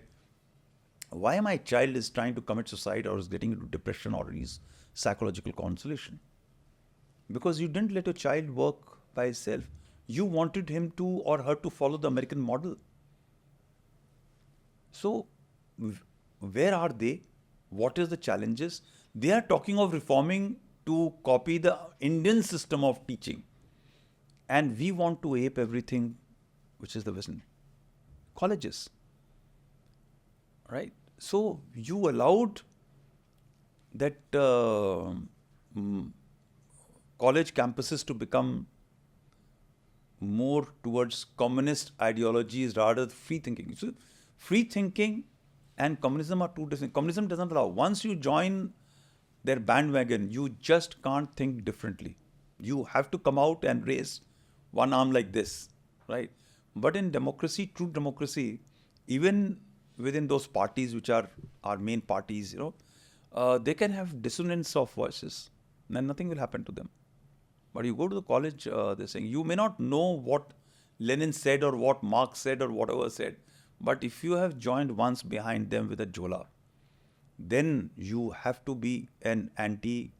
why my child is trying to commit suicide or is getting into depression or is psychological consolation. Because you didn't let your child work by himself. You wanted him to or her to follow the American model. So where are they? What is the challenges? They are talking of reforming to copy the Indian system of teaching. And we want to ape everything which is the Western colleges, right? So you allowed that college campuses to become more towards communist ideologies rather than free thinking. So free thinking and communism are two different. Communism doesn't allow. Once you join their bandwagon, you just can't think differently. You have to come out and raise one arm like this, right? But in democracy, true democracy, even within those parties which are our main parties, they can have dissonance of voices and nothing will happen to them. But you go to the college, they're saying, you may not know what Lenin said or what Marx said or whatever said, but if you have joined once behind them with a jola, then you have to be an anti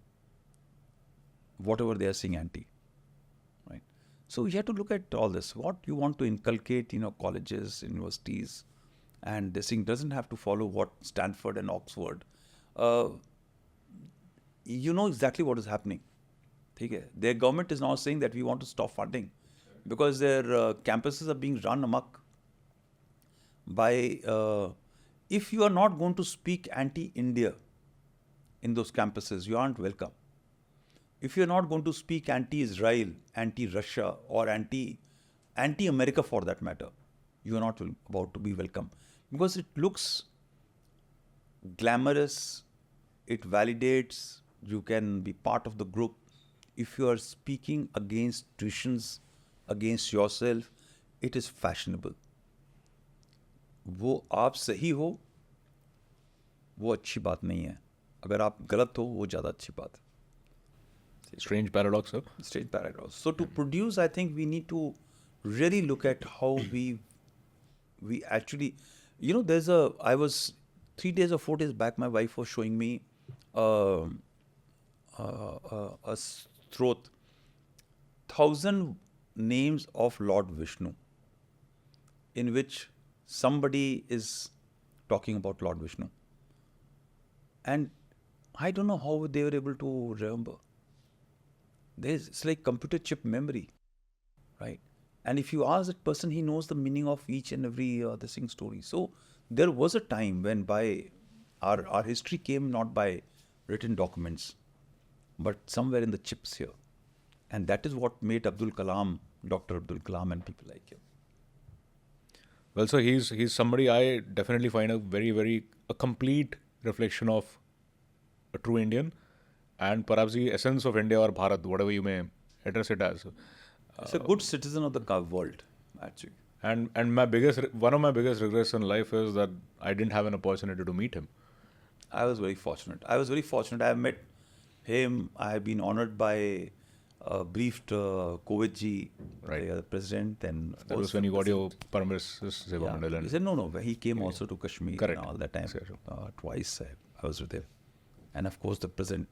whatever they are saying anti. So you have to look at all this. What you want to inculcate, colleges, universities, and this thing doesn't have to follow what Stanford and Oxford. You know exactly what is happening. Okay? Their government is now saying that we want to stop funding because their campuses are being run amok by. If you are not going to speak anti-India in those campuses, you aren't welcome. If you're not going to speak anti-Israel, anti-Russia, or anti-America for that matter, you are not about to be welcome. Because it looks glamorous, it validates, you can be part of the group. If you are speaking against traditions, against yourself, it is fashionable. वो आप सही हो, वो अच्छी बात नहीं है. अगर आप गलत हो, वो ज़्यादा अच्छी बात है. Strange paradox, sir. Strange paradox. So to produce, I think we need to really look at how we actually, I was 3 days or 4 days back, my wife was showing me a throat, 1,000 names of Lord Vishnu, in which somebody is talking about Lord Vishnu. And I don't know how they were able to remember. It's like computer chip memory, right? And if you ask that person, he knows the meaning of each and every this thing story. So there was a time when by our history came not by written documents, but somewhere in the chips here. And that is what made Abdul Kalam, Dr. Abdul Kalam and people like him. Well, so he's somebody I definitely find a complete reflection of a true Indian, and perhaps the essence of India or Bharat, whatever you may address it as. It's a good citizen of the world, actually. And one of my biggest regrets in life is that I didn't have an opportunity to meet him. I was very fortunate. I have met him. I have been honored by briefed Covid ji, Right. the president, and of That course was when you got your president. permissive Seva Mandal. He And said no. He came also to Kashmir Correct. and all that time. Sure. Twice I was with him, and of course the president,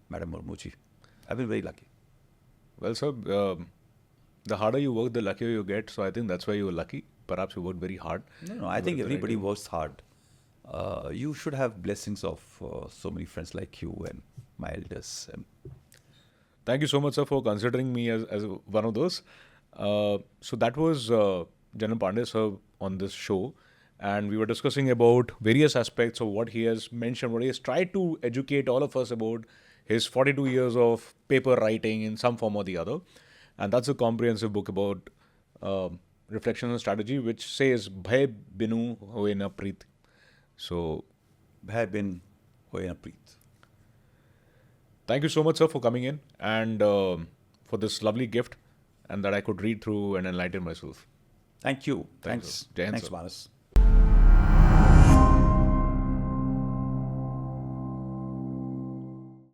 Madam Murmuji. I've been very lucky. Well, sir, the harder you work, the luckier you get. So I think that's why you were lucky. Perhaps you worked very hard. No, I think everybody works hard. You should have blessings of so many friends like you and my elders. Thank you so much, sir, for considering me as one of those. So that was General Pandey, sir, on this show. And we were discussing about various aspects of what he has mentioned, what he has tried to educate all of us about his 42 years of paper writing in some form or the other. And that's a comprehensive book about reflection and strategy, which says, Bhay binu hoye na preet. So, Bhai bin hoye na preet. Thank you so much, sir, for coming in and for this lovely gift, and that I could read through and enlighten myself. Thank you. Thanks, Thanks. sir. Jai Hind, Thanks, sir. Manas.